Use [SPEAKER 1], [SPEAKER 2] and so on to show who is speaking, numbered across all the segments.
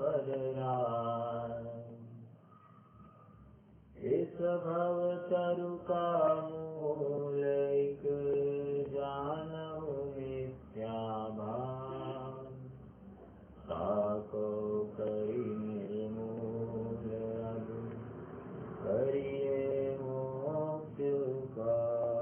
[SPEAKER 1] पद राय। इस भव तरु का मूल एक जानहु मिथ्या भाव। ताको करि निर्मूल अब करिए मोक्ष उपाय।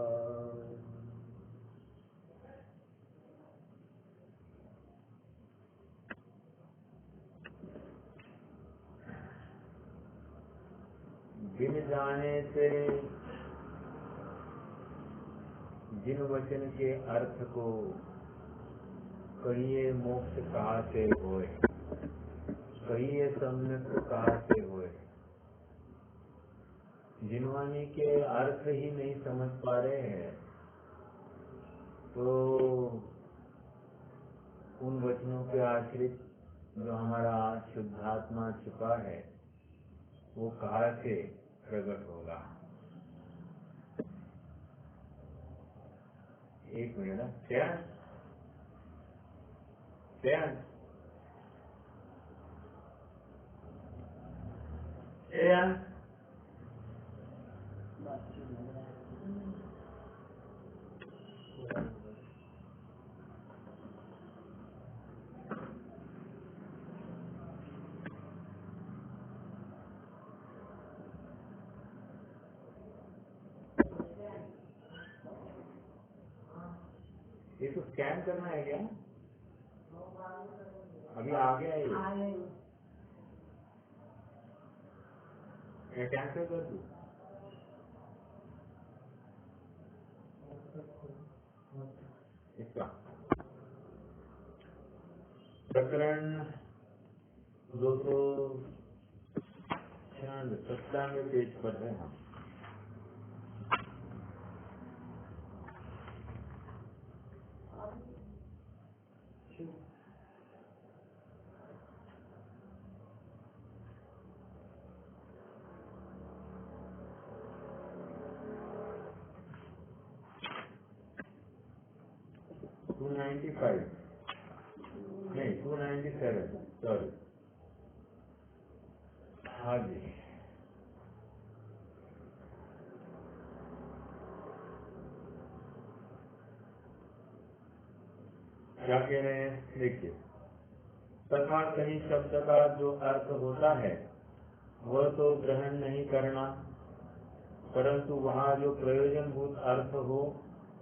[SPEAKER 1] बिन जाने से जिन वचन के अर्थ को कहिए मोक्ष कहा से होए, कहिए सम्यक कहा से होए, जिनवानी के अर्थ ही नहीं समझ पा रहे हैं, तो उन वचनों के आश्रित जो हमारा शुद्धात्मा छुपा है वो कहाँ से प्रकट होगा। एक मिनट, क्या क्या ये तो स्कैन करना है क्या? अभी आ गया ये, क्या कैंसिल कर दूं? इसका प्रकरण 297 पेज पर है हम। नहीं 297, सॉरी। हाँ जी, क्या कह रहे हैं देखिए। तथा कहीं शब्द का जो अर्थ होता है वह तो ग्रहण नहीं करना, परंतु वहाँ जो प्रयोजनभूत अर्थ हो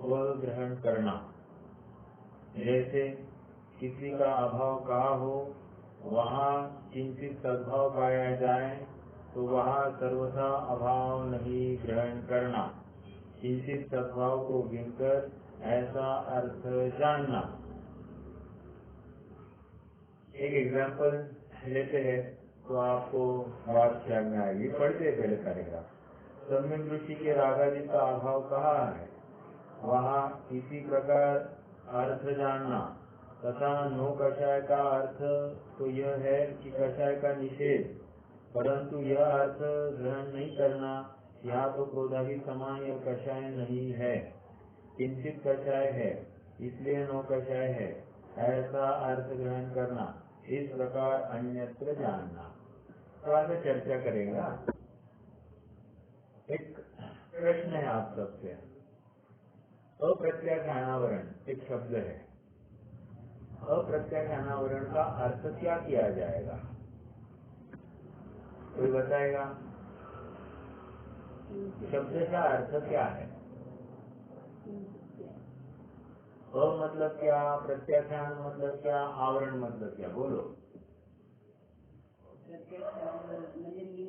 [SPEAKER 1] वह ग्रहण करना। जैसे किसी का अभाव कहा हो, वहाँ किंचित सद्भाव पाया जाए तो वहाँ सर्वथा अभाव नहीं ग्रहण करना, किंचित सद्भाव को गिनकर ऐसा अर्थ जानना। एक एग्जाम्पल लेते हैं तो आपको बात ख्याल में आएगी। पढ़ते पहले पैराग्राफ। सम्यक दृष्टि के रागादि का अभाव कहा है, वहाँ इसी प्रकार अर्थ जानना। तथा नो कषाय का अर्थ तो यह है कि कषाय का निषेध, परंतु यह अर्थ ग्रहण नहीं करना। यहाँ तो क्रोधादि समान यह कषाय नहीं है, किंचित कषाय है, इसलिए नो कषाय है, ऐसा अर्थ ग्रहण करना। इस प्रकार अन्यत्र जानना। थोड़ा सा चर्चा करेगा। एक प्रश्न है आप सबसे। अप्रत्याख्यानावरण एक शब्द है। अप्रत्याख्यानावरण का अर्थ क्या किया जाएगा? कोई बताएगा? शब्द का अर्थ क्या है? अ मतलब क्या, प्रत्याख्यान मतलब क्या, आवरण मतलब क्या? बोलो।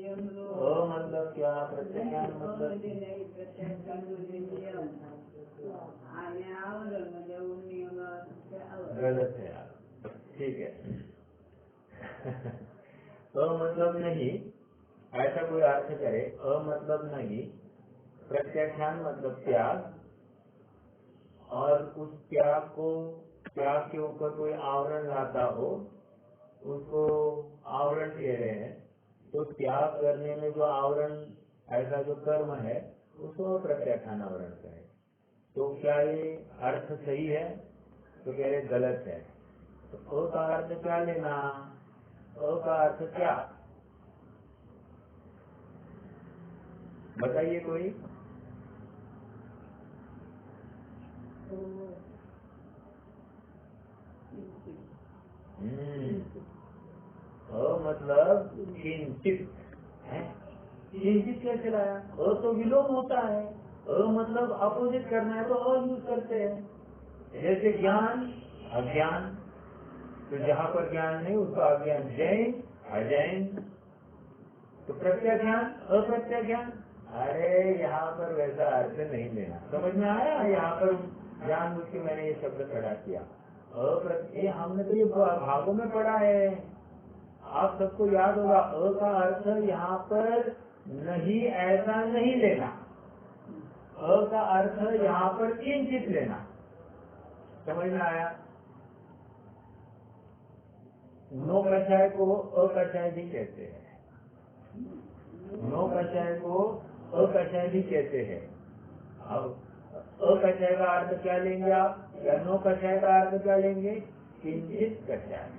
[SPEAKER 1] अ मतलब क्या, प्रत्याख्यान मतलब गलत है यार। ठीक है। अ मतलब नहीं, ऐसा कोई अर्थ करे। अ मतलब नहीं, प्रत्याख्यान मतलब त्याग, और उस त्याग के ऊपर कोई आवरण लाता हो उसको आवरण कह रहे हैं। तो त्याग करने में जो आवरण, ऐसा जो कर्म है उसको प्रत्याख्यान आवरण कहे। तो क्या ये अर्थ सही है? तो कह रहे गलत है। तो अ का अर्थ क्या लेना? अ का का अर्थ क्या? बताइए कोई। मतलब किंचित है। किंचित कैसे लाया? तो विलोम होता है। मतलब अपोजिट करना है तो यूज करते हैं। जैसे ज्ञान अज्ञान, तो जहाँ पर ज्ञान नहीं उसका अज्ञान। जैन अजैन, तो प्रत्यय ज्ञान अप्रत्यय ज्ञान। अरे यहाँ पर वैसा अर्थ नहीं लेना। समझ में आया? यहाँ पर जानबूझ के मैंने ये शब्द खड़ा किया। अप्रत्यय हमने तो ये भागों में पढ़ा है, आप सबको याद होगा। अ का अर्थ यहाँ पर नहीं, ऐसा नहीं लेना। अ का अर्थ यहाँ पर किंचित लेना। समझ में आया? नो कषाय को अकषाय भी कहते हैं। नो कषाय को अकषाय भी कहते हैं। अब अकषाय का अर्थ क्या लेंगे आप, या नो कषाय का अर्थ क्या लेंगे? किंचित कषाय।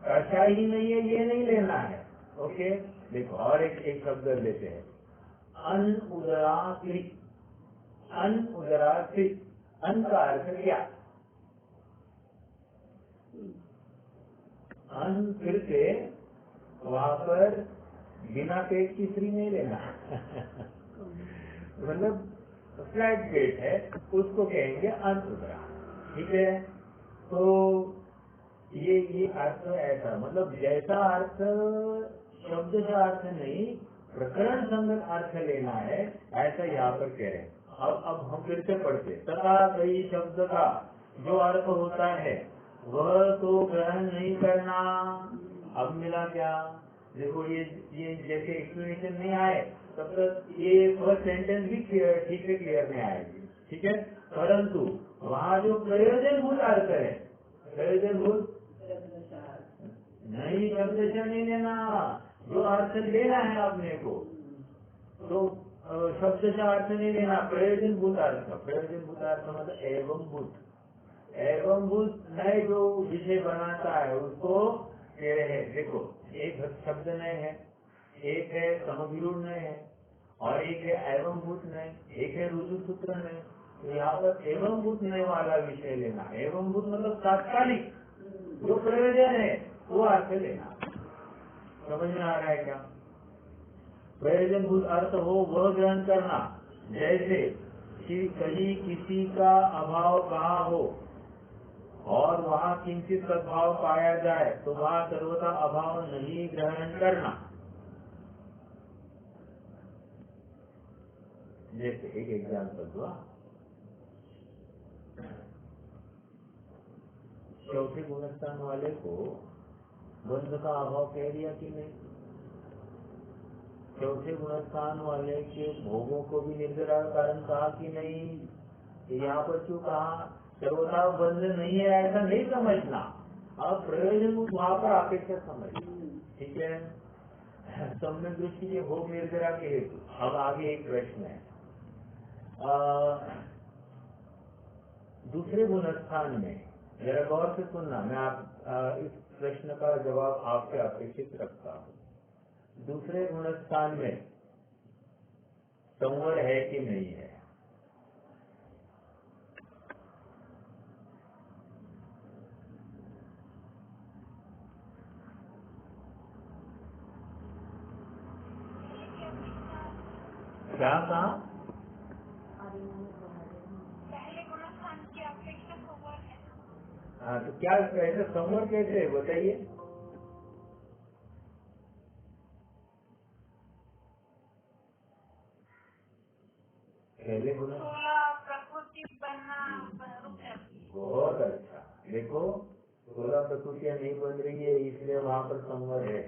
[SPEAKER 1] कषाय ही नहीं है ये नहीं लेना है। ओके, देखो और एक शब्द लेते हैं, अनउदराकृत। अनउदराकृत, अन का अर्थ क्या? अन फिर से वहां पर बिना पेट की स्त्री नहीं लेना। मतलब फ्लैट पेट है उसको कहेंगे अनउदरा। ठीक है, तो ये अर्थ ऐसा, मतलब जैसा अर्थ शब्द का अर्थ नहीं, प्रकरण संगत अर्थ लेना है, ऐसा यहाँ पर कह रहे हैं। अब हम फिर से पढ़ते, तथा कई शब्द का जो अर्थ होता है वह तो ग्रहण नहीं करना। अब मिला क्या? देखो ये जैसे एक्सप्लेनेशन नहीं आए तब तक ये फर्स्ट सेंटेंस भी ठीक से क्लियर नहीं आएगी। ठीक है, परंतु वहाँ जो प्रयोजनभूत अर्थ है, प्रयोजनभूत नहीं, शब्दशः नहीं लेना। जो अर्थ लेना है आपने को, तो शब्दशः अर्थ नहीं लेना, प्रयोजनभूत अर्थ। प्रयोजनभूत अर्थ मतलब एवं भूत। एवं भूत नए जो विषय बनाता है उसको कह रहे हैं। देखो एक शब्द नए है, एक है समविरूढ़ नए है, और एक है एवं भूत नए, एक है रुजु सूत्र नए। तो यहाँ पर एवं भूत नए वाला विषय लेना। एवं भूत मतलब तात्कालिक जो प्रयोजन है वो अर्थ लेना। समझ में आ रहा है क्या? प्रयोजन भूत अर्थ हो वह ग्रहण करना। जैसे कि कहीं किसी का अभाव कहाँ हो और वहाँ किंचित सद्भाव पाया जाए तो वहाँ सर्वथा अभाव नहीं ग्रहण करना। जैसे एक एग्जाम्पल हुआ, चौथे गुणस्थान वाले को बंध का अभाव कह दिया कि नहीं? चौथे गुणस्थान वाले के भोगों को भी निर्जरा कारण कहा कि नहीं? यहाँ पर क्यों कहा? सर्वथा बंध नहीं है ऐसा नहीं समझना, अब प्रयोजन वहाँ पर अपेक्षा समझना। ठीक है, सम्यक दृष्टि के भोग निर्जरा के हेतु। अब आगे एक प्रश्न है, दूसरे गुणस्थान में, जरा गौर से सुनना, मैं आप इस प्रश्न का जवाब आपसे अपेक्षित रखता हूँ। दूसरे गुणस्थान में संवर है कि नहीं है? क्या कहा?
[SPEAKER 2] पहले गुणस्थान की अपेक्षा संवर है।
[SPEAKER 1] हाँ, तो क्या ऐसे संवर कैसे बताइए? पहले गुण
[SPEAKER 2] प्रकृति बनना रुक जाती है।
[SPEAKER 1] बहुत अच्छा। देखो 16 प्रकृतियां नहीं बन रही है इसलिए वहाँ पर संवर है।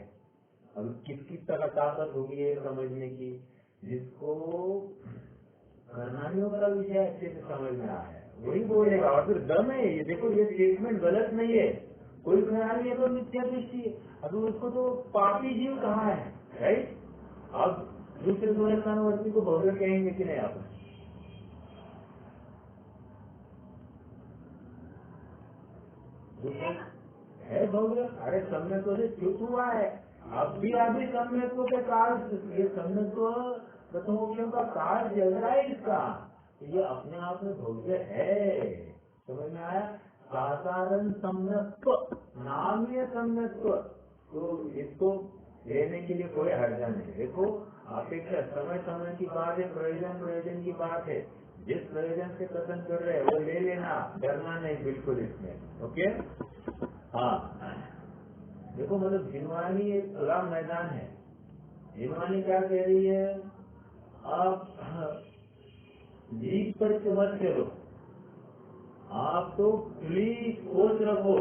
[SPEAKER 1] अब किस तरह ताकत होगी ये समझने की, जिसको प्रणालियों का विषय अच्छे से समझ में आया है वही बोलेगा। और फिर दम है ये, देखो ये स्टेटमेंट गलत नहीं है। कोई प्रणाली है तो मिथ्या दृष्टि है, अभी उसको तो पापी जीव कहाँ है, राइट? अब दूसरे गुणस्थानवर्ती को भव्य कहेंगे कि नहीं आप? दूसरे है भव्य। अरे सम्यत्व से च्युत हुआ है। अब भी अभी सम्यत्व के काल, ये सम्यत्व प्रथमोक्षम का काल चल रहा है इसका, ये अपने आप में भव्य है। समझ में आया? साधारण सम्यत्व, नामीय सम्यत्व, तो इसको लेने के लिए कोई हर्जा नहीं। देखो अपेक्षा समय समय की बात है, प्रयोजन की बात है। जिस प्रयोजन से कथन कर रहे हैं वो ले लेना, डरना नहीं बिल्कुल इसमें। ओके, हाँ देखो मतलब जिनवानी एक खुला मैदान है। जिनवानी क्या कह रही है? आप जीप पर मत चलो, आप तो खुली सोच रखो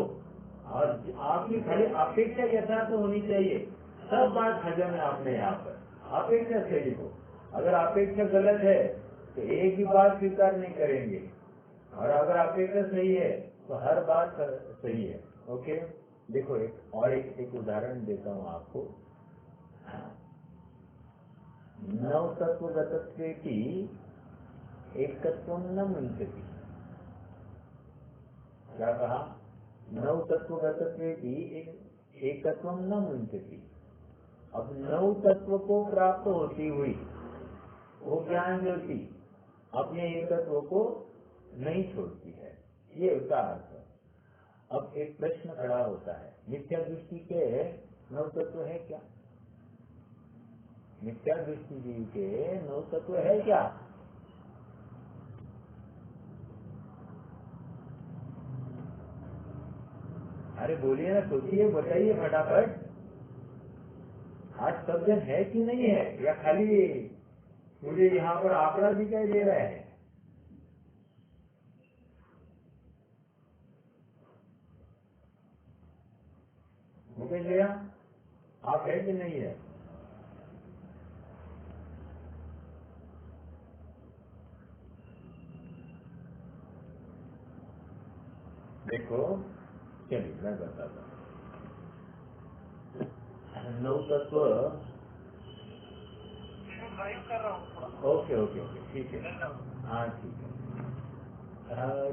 [SPEAKER 1] और आपकी खाली अपेक्षा यथार्थ होनी चाहिए। सब बात हजम है आपने यहाँ पर, अपेक्षा सही हो। अगर अपेक्षा गलत है तो एक भी बात स्वीकार नहीं करेंगे, और अगर अपेक्षा सही है तो हर बात सही है। ओके, देखो एक उदाहरण देता हूँ आपको। नव तत्वगतत्वे की एकत्वं न मुंचति। क्या कहा? नव तत्वगतत्वे की एकत्वं न मुंचति। अब नव तत्व को प्राप्त होती हुई वो ज्ञान ज्योति अपने एकत्व को नहीं छोड़ती है, ये उसका अर्थ है। अब एक प्रश्न खड़ा होता है, मिथ्या दृष्टि के नव तत्व है क्या? मिथ्या दृष्टि जीव के नव तत्व है क्या? अरे बोलिए ना, सोचिए, बताइए फटाफट। आज सब जन है कि नहीं है, या खाली मुझे यहाँ पर आंकड़ा दिखाई दे रहा है? मुकेश भैया, आप है कि नहीं है? देखो चलिए मैं बताता हूँ। नौ तत्व, ओके ओके ओके, ठीक है, हाँ ठीक है।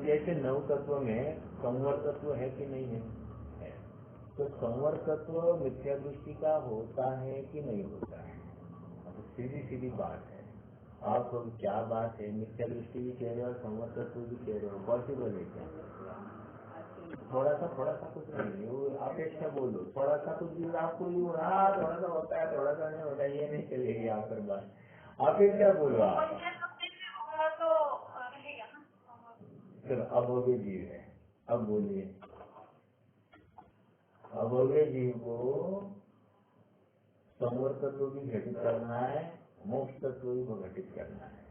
[SPEAKER 1] जैसे नव तत्व में संवर तत्व है कि नहीं है? तो संवर तत्व मिथ्या दृष्टि का होता है कि नहीं होता है? अब सीधी सीधी बात है। आप क्या बात है, मिथ्या दृष्टि भी कह रहे हो और संवर तत्व भी कह रहे हो, पॉसिबल है क्या? थोड़ा सा कुछ नहीं, वो अपेक्षा बोलो, थोड़ा सा कुछ भी आपको यू रहा, थोड़ा सा होता है, थोड़ा सा नहीं होता, ये नहीं चलेगी यहाँ पर बात। अपेक्षा बोलो आप। चलो अभोग्य जीव है, अब बोलिए, अभोग्य जीव को संवर तत्व भी घटित करना है, मोक्ष तत्व भी घटित करना है।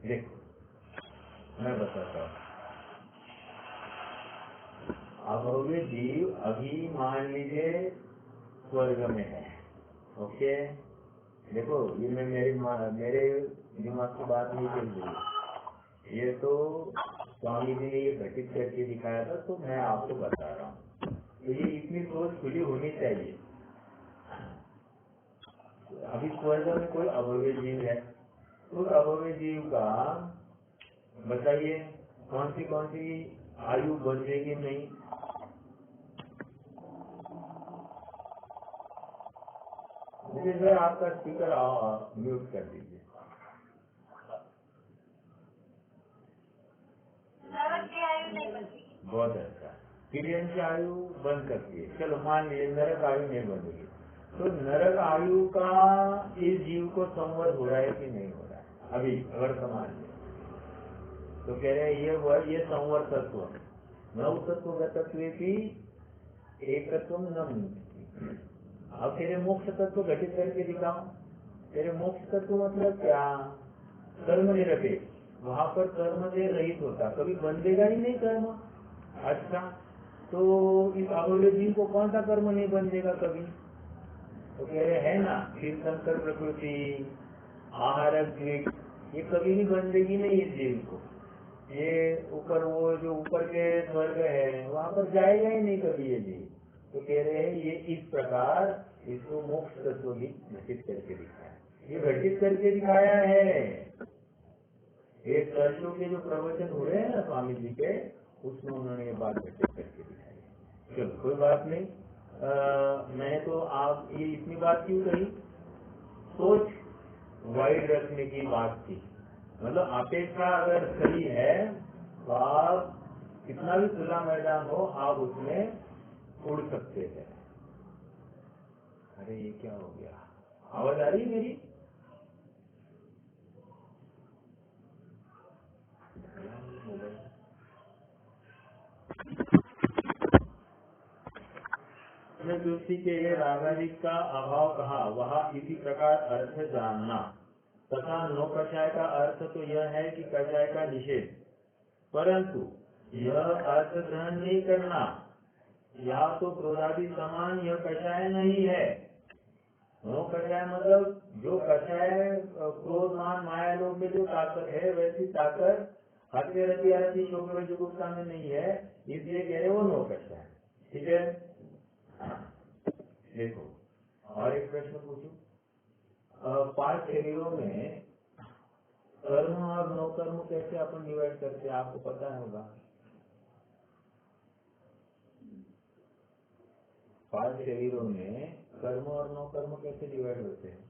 [SPEAKER 1] देखो मैं बताता हूँ। अभोग्य जीव अभी मान लीजिए स्वर्ग में है। ओके, देखो ये मेरे दिमाग की बात नहीं चल रही है, ये तो स्वामी जी ने ये घटित करके दिखाया था, तो मैं आपको बता रहा हूँ। तो ये इतनी सोच खुली होनी चाहिए। अभी स्वर्ग में कोई अभव्य जीव है, उस अभव्य जीव का बताइए कौन सी आयु बढ़ेगी? नहीं। मुझे आपका स्पीकर म्यूट कर दीजिए। बहुत अच्छा, किरण की आयु बन सकती है। चलो मान लीजिए नरक आयु नहीं बनेगी, तो नरक आयु का इस जीव को संवद हो रहा है कि नहीं हो रहा है अभी वर्तमान में? तो कह रहे हैं ये संवर तत्व, नव तत्व गतत्व की एकत्व न मुंचति। अब तेरे मोक्ष तत्व घटित करके दिखाओ। तेरे मोक्ष तत्व मतलब क्या? कर्म निरपेक्ष, वहाँ पर कर्म से रहित होता, कभी बंधेगा ही नहीं कर्म। अच्छा, तो इस अभव्य जीव को कौन सा कर्म नहीं बंधेगा कभी? तो कह रहे हैं ना, तीर्थंकर प्रकृति, आहारक द्विक, ये कभी नहीं बंधेगी नहीं इस जीव को। ये ऊपर वो जो ऊपर के स्वर्ग है वहाँ पर जाएगा ही नहीं कभी ये जीव। तो कह रहे हैं ये इस प्रकार इसको मोक्ष तत्व भी घटित करके दिखाया, ये घटित करके दिखाया है। एक सर्जों के जो प्रवचन हुए हैं ना स्वामी जी के, उसमें उन्होंने ये बात घटित करके दिखाई। चलो कोई बात नहीं, मैंने तो आप ये इतनी बात क्यों कही, सोच वाइड रखने की बात थी। मतलब अपेक्षा अगर सही है तो आप कितना भी खुला मैदान हो आप उसमें उड़ सकते हैं। अरे ये क्या हो गया, आवाज आ रही है मेरी? दृष्टि के लिए रागादिक का अभाव कहा, वहाँ इसी प्रकार अर्थ जानना तथा नो कषाय का अर्थ तो यह है कि कषाय का निषेध, परंतु यह अर्थ ग्रहण नहीं करना। या तो क्रोधादि समान यह कषाय नहीं है। नो कषाय मतलब जो कषाय क्रोध मान माया लोग में जो ताकत है वैसी ताकत हत्या रति आरती शोक में जुगुप्सा में नहीं है, इसलिए कह रहे वो नो कषाय। ठीक है, देखो और एक प्रश्न पूछूं, 5 शरीरों में कर्म और नो कर्म कैसे अपन डिवाइड करते हैं, आपको पता होगा। 5 शरीरों में कर्म और नो कर्म कैसे डिवाइड होते हैं?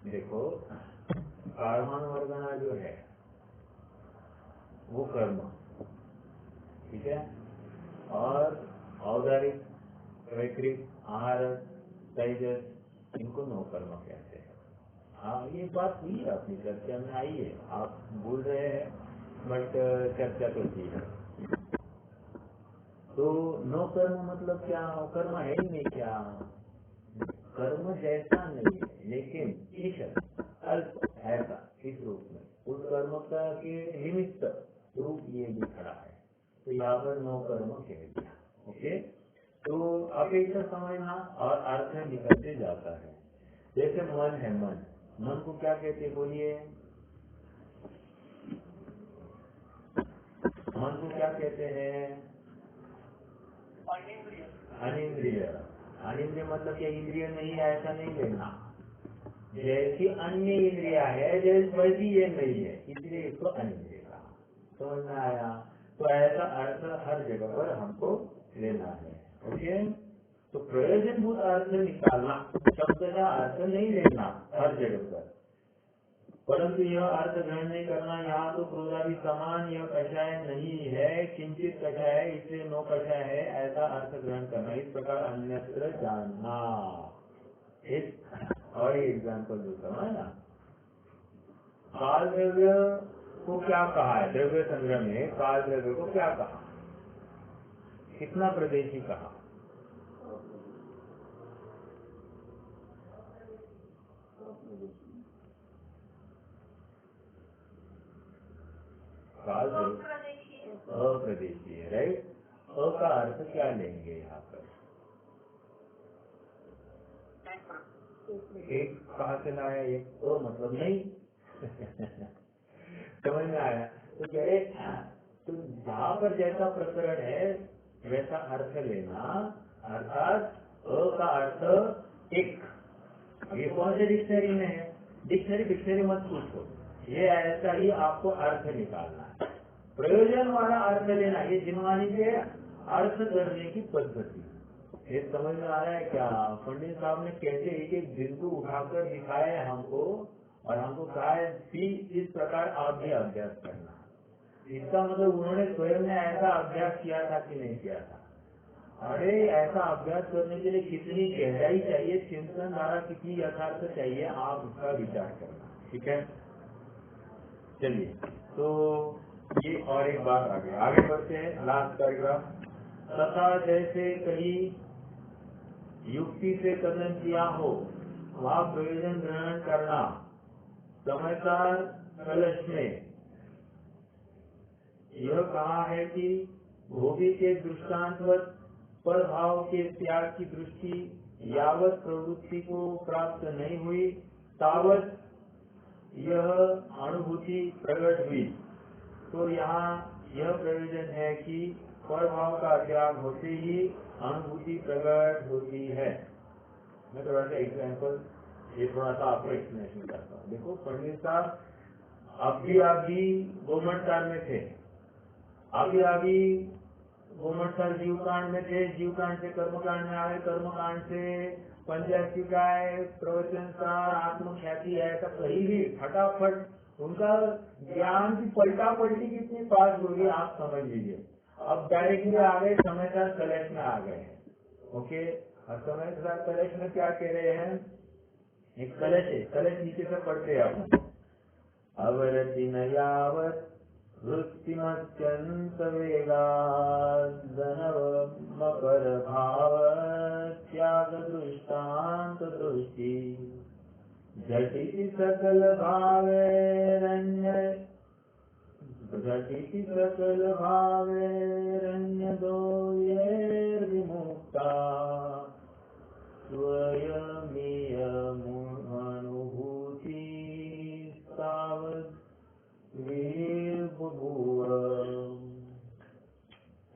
[SPEAKER 1] देखो कार्मान वर्गना जो है वो कर्म, ठीक है, और औदारिक वैकृत आहार तेजस इनको नो कर्म कहते हैं। हाँ ये बात हुई है अपनी चर्चा में आई है, आप बोल रहे हैं बट चर्चा तो की है। तो नो कर्म मतलब क्या, कर्म है ही नहीं क्या, कर्म जैसा नहीं है लेकिन ईश्वर अल्प ऐसा इस रूप में उस कर्म का के निमित्त रूप ये भी खड़ा है, तो यहाँ पर नो कर्म कह दिया। ओके, तो अपेक्षा समझना और अर्थ निकलते जाता है। जैसे मन है, मन को क्या कहते हैं बोलिए, मन को क्या कहते हैं? अनिंद्रिय। अनिंद्रिय मतलब क्या इंद्रिय नहीं है ऐसा नहीं लेना, जैसी अन्य इंद्रिया है जैसे वैसी ये नहीं है, इसलिए इसको अनिंद्रिय कहा। समझ में आया? तो ऐसा अर्थ हर जगह पर हमको लेना है। ओके, तो प्रयोजनभूत अर्थ निकालना, शब्द का अर्थ नहीं लेना हर जगह पर, परंतु यह अर्थ ग्रहण नहीं करना। यहाँ तो क्रोधादि समान यह कषाय नहीं है, किंचित कषाय है इसलिए नो कषाय है, ऐसा अर्थ ग्रहण करना। इस प्रकार अन्यत्र जानना। एक और एग्जाम्पल देता हूँ ना, काल द्रव्य को क्या कहा है, द्रव्य संग्रह में काल द्रव्य को क्या कहा, कितना प्रदेशी कहा? काल अप्रदेशीय, राइट। अ का अर्थ क्या लेंगे यहाँ पर, एक कहाँ से लाया, एक ओ मतलब नहीं समझ में आया? तो कह रहे तो जहाँ पर जैसा प्रकरण है वैसा अर्थ लेना, अर्थात अ का अर्थ एक, ये कौन से डिक्शनरी में है, डिक्शनरी मत पूछो, ये ऐसा ही आपको अर्थ निकालना है, प्रयोजन वाला अर्थ लेना, ये जिनवानी के अर्थ करने की पद्धति। ये समझ में आ रहा है क्या? पंडित साहब ने कैसे एक एक बिंदु उठाकर दिखाए हमको और हमको कहा है कि इस प्रकार आप भी अभ्यास करना। इसका मतलब उन्होंने स्वयं ने ऐसा अभ्यास किया था कि नहीं किया था? अरे ऐसा अभ्यास करने के लिए कितनी गहराई चाहिए, चिंतन धारा कितनी यथार्थ चाहिए, आप उसका विचार करना। ठीक है, चलिए तो ये और एक बात आगे बढ़ते हैं। लास्ट पैराग्राफ, तथा जैसे कहीं युक्ति से कथन किया हो वहाँ प्रयोजन ग्रहण करना, समझदार कलश में यह कहा है कि भोगी के दृष्टांतवत पर भाव के त्याग की दृष्टि यावत प्रवृत्ति को प्राप्त नहीं हुई तावत यह अनुभूति प्रकट हुई। तो यहाँ यह प्रयोजन है कि पर भाव का त्याग होते ही अनुभूति प्रकट होती है। मैं थोड़ा सा एग्जाम्पल ये थोड़ा सा आपको एक्सप्लेनेशन करता हूँ। देखो पंडित साहब आप भी गोमटसार में थे, अभी गोमटसार जीवकांड में थे, जीवकांड से कर्मकांड में आए, कर्मकांड से पंचायत प्रवचन सार आत्मख्याति ऐसा कहीं भी फटाफट उनका ज्ञान की पलटा पलटी कितनी फास्ट होगी आप समझ लीजिए। अब डायरेक्टली आ गए समयसार कलेक्ट में आ गए। ओके, और समयसार कलेक्ट में क्या कह रहे हैं, एक कलश है, कलश नीचे से पढ़ते हैं आप, अवरति नयावत वृत्तिमत्यंत वेगादनव मकर भाव त्याग दृष्टांत दृष्टि झटिति सकल भावेरन्य झटिति सकल भावेरन्य दोयैर्विमुक्ता स्वयमेयमनुभूति तावत्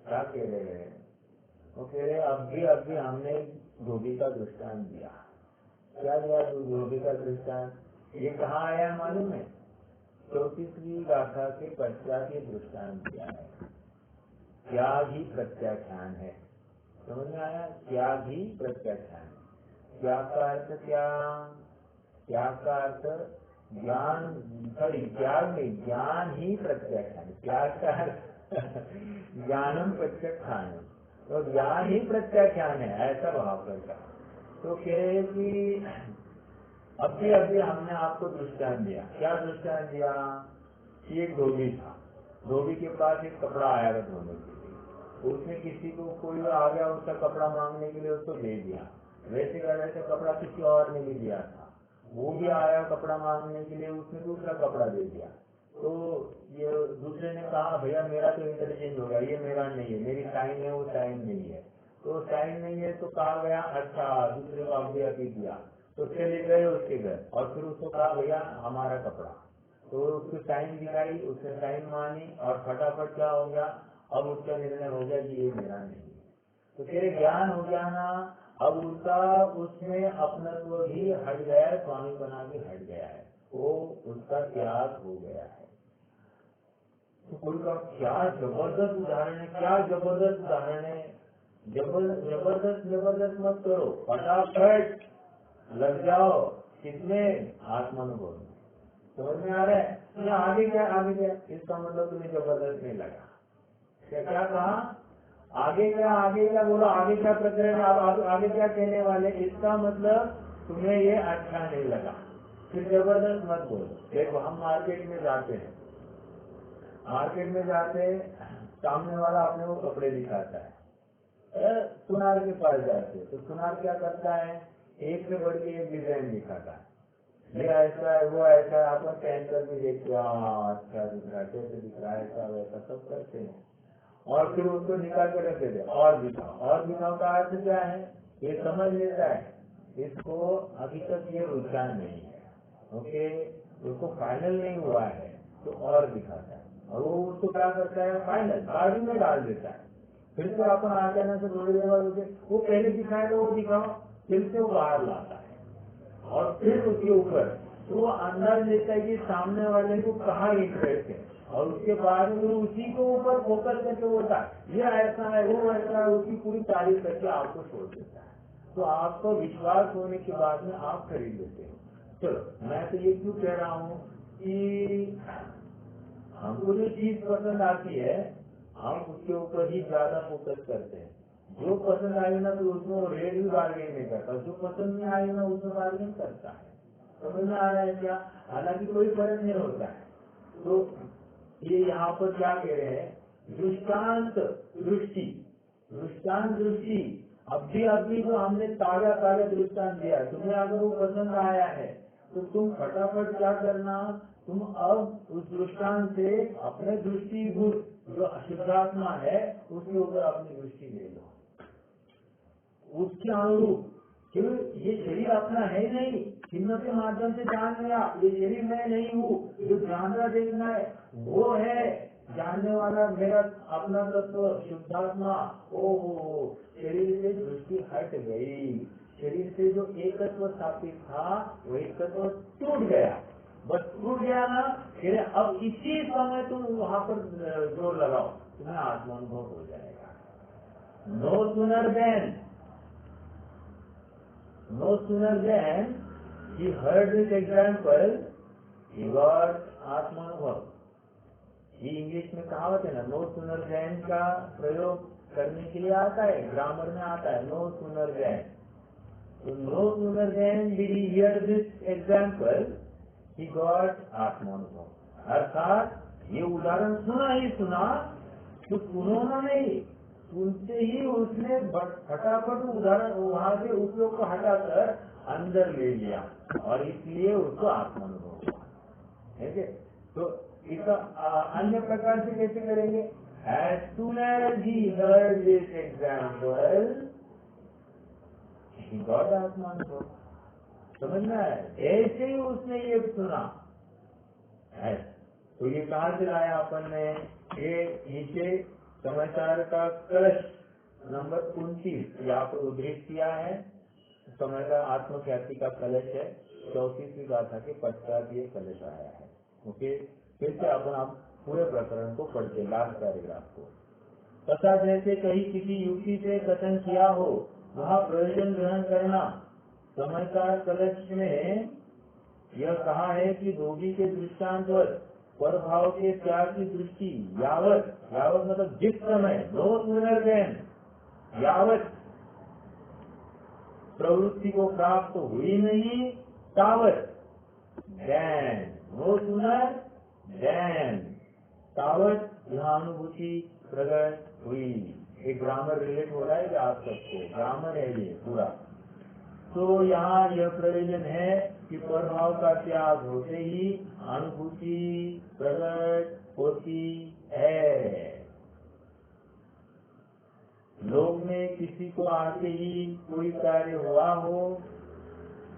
[SPEAKER 1] क्या कह रहे हैं, वो कह रहे अभी हमने धोबी का दृष्टांत दिया। क्या दिया धोबी का दृष्टांत, ये कहाँ आया मालूम है, 34वीं गाथा के पश्चात ये दृष्टांत दिया है। क्या ही प्रत्याख्यान है, समझ में आया, क्या ही प्रत्याख्यान है। क्या का अर्थ क्या का अर्थ ज्ञान, सॉरी ज्ञान नहीं, ज्ञान ही प्रत्याख्यान, त्याग का ज्ञानम प्रत्याख्यान, तो ज्ञान ही प्रत्याख्यान है, ऐसा भाव करता। तो कह रहे कि अभी हमने आपको दृष्टांत दिया। क्या दृष्टांत दिया, एक धोबी था, धोबी के पास एक कपड़ा आया था धोने के लिए, उसने किसी को कोई आ गया उसका कपड़ा मांगने के लिए, उसको दे दिया। वैसे का वैसे कपड़ा किसी और ने भी दिया था, वो भी आया कपड़ा मांगने के लिए, उसने दूसरा कपड़ा दे दिया। तो ये दूसरे ने कहा भैया मेरा तो इंटरचेंज होगा, ये मेरा नहीं है, मेरी टाइम है वो टाइम नहीं है। तो टाइम नहीं है तो कहा गया अच्छा दूसरे को अभी दिया, तो चले गए उसके घर और फिर उसको कहा भैया हमारा कपड़ा, तो उसको टाइम दिखाई, उसने टाइम मानी और फटाफट क्या हो गया, अब उसका निर्णय हो गया कि ये मेरा नहीं है। तो तेरे ज्ञान हो गया ना, अब उसका उसमें अपनत्व भी हट गया है, स्वामी बना के हट गया है, वो उसका त्याग हो गया है। तो कोई का क्या जबरदस्त उदाहरण है, क्या जबरदस्त उदाहरण है, जबरदस्त मत करो, फटाफट लग जाओ किसमें, आत्मानुभव में। समझ में आ रहा है, तो आगे क्या इसका मतलब तुम्हें जबरदस्त नहीं लगा। क्या कहा, आगे क्या बोलो, आगे क्या प्रकरण है, आप आगे क्या कहने वाले, इसका मतलब तुम्हें ये अच्छा नहीं लगा, फिर जबरदस्त मत बोलो। देखो हम मार्केट में जाते हैं, सामने वाला अपने को कपड़े दिखाता है, सुनार के पास जाते हैं तो सुनार क्या करता है, एक से बढ़ के एक डिजाइन दिखाता है, ये ऐसा है वो ऐसा है, आपको पहन कर भी देखते हो, अच्छा दिख रहा है, कैसे दिख रहा है, ऐसा वैसा सब करते हैं, और फिर उसको निकाल कर रख देते और दिखाओ का अर्थ क्या है, ये समझ लेता है इसको अभी तक ये रुझान नहीं है, ओके, उसको फाइनल नहीं हुआ है तो और दिखाता है, और वो उसको क्या करता है, फाइनल गाड़ी में डाल देता है। फिर से अपन आ जाने से थोड़ी देर बाद वो पहले दिखाएगा वो दिखाओ, फिर से वो बाहर लाता है और फिर उसके ऊपर तो वो अंदाज लेता है कि सामने वाले को कहाँ इंटरेस्ट है, और उसके बाद में उसी को ऊपर फोकस करके बोलता है ये ऐसा है वो ऐसा है, उसकी पूरी तारीफ करके आपको छोड़ देता है। तो आपको विश्वास होने के बाद में आप खरीद लेते हैं। चलो मैं तो ये क्यों कह रहा हूँ कि हमको जो चीज पसंद आती है हम उसके ऊपर ही ज्यादा फोकस करते हैं, जो पसंद आई ना तो उसमें वो रेट भी बार्गेन नहीं करता, जो पसंद नहीं आई ना उसमें बार्गेन करता है। समझ में आ रहा है क्या, हालांकि कोई फर्क नहीं होता है। तो ये यहाँ पर क्या कह रहे हैं, दृष्टांत दृष्टि, अभी जो हमने ताजा दृष्टांत दिया, तुम्हें अगर वो पसंद आया है तो तुम फटाफट क्या करना, तुम अब उस दृष्टांत से अपने दृष्टिभूत जो अशुद्धात्मा है उसके ऊपर अपनी दृष्टि ले लो, उसके अनुरूप, क्यों ये शरीर अपना है नहीं, चिन्ह के माध्यम से जान लिया ये शरीर मैं नहीं हूँ, जो जानना देखना है वो है जानने वाला मेरा अपना तत्व शुद्धात्मा। ओहो शरीर से दृष्टि हट गई, शरीर से जो एकत्व स्थापित था वो एकत्व टूट गया, बस टूट गया ना, फिर अब इसी समय तुम वहां पर जोर लगाओ, तुम्हें आत्मानुभव हो जाएगा। No sooner then he heard this example, he got आत्मानुभव। ये इंग्लिश में कहावत है ना, नो सुनर देन का प्रयोग करने के लिए आता है, ग्रामर में आता है, नो सुनर देन। तो no sooner then did he hear this example, he got आत्मानुभव। अर्थात ये उदाहरण सुना ही सुना, तो सुनो नहीं, सुनते ही उसने फटाफट उदाहरण वहां से उपयोग को हटाकर अंदर ले लिया और इसलिए उसको आत्मानुभव हुआ। ठीक है, तो इसका अन्य प्रकार से कैसे करेंगे? As soon as he heard this example, he got आत्मानुभव। समझ में आया? ऐसे ही उसने ये सुना है। तो ये कहाँ से लाया अपन ने? ये नीचे समाचार का कलश नंबर 29 यहाँ पर उद्धृत किया है। समय का आत्मख्याति का कलश है, 34वीं गाथा के पश्चात ये कलश आया है। ओके, फिर से अपन आप पूरे प्रकरण को पढ़ते, लास्ट पैराग्राफ को। तथा जैसे कहीं किसी युक्ति से कथन किया हो, वहाँ प्रयोजन ग्रहण करना। समय का कलश में यह कहा है कि रोगी के दृष्टांतवत पर भाव के त्याग की दृष्टि यावत मतलब जिस समय, नो सुनर देन, यावत प्रवृत्ति को प्राप्त हुई नहीं, तावत देन, नो सुनर देन, तावत यह अनुभूति प्रकट हुई। एक ग्रामर रिलेट हो रहा है कि आप सबसे ग्रामर है ये पूरा। तो यहाँ यह प्रयोजन है कि प्रभाव का त्याग होते ही अनुभूति प्रकट होती है। लोक में किसी को आते ही कोई कार्य हुआ हो,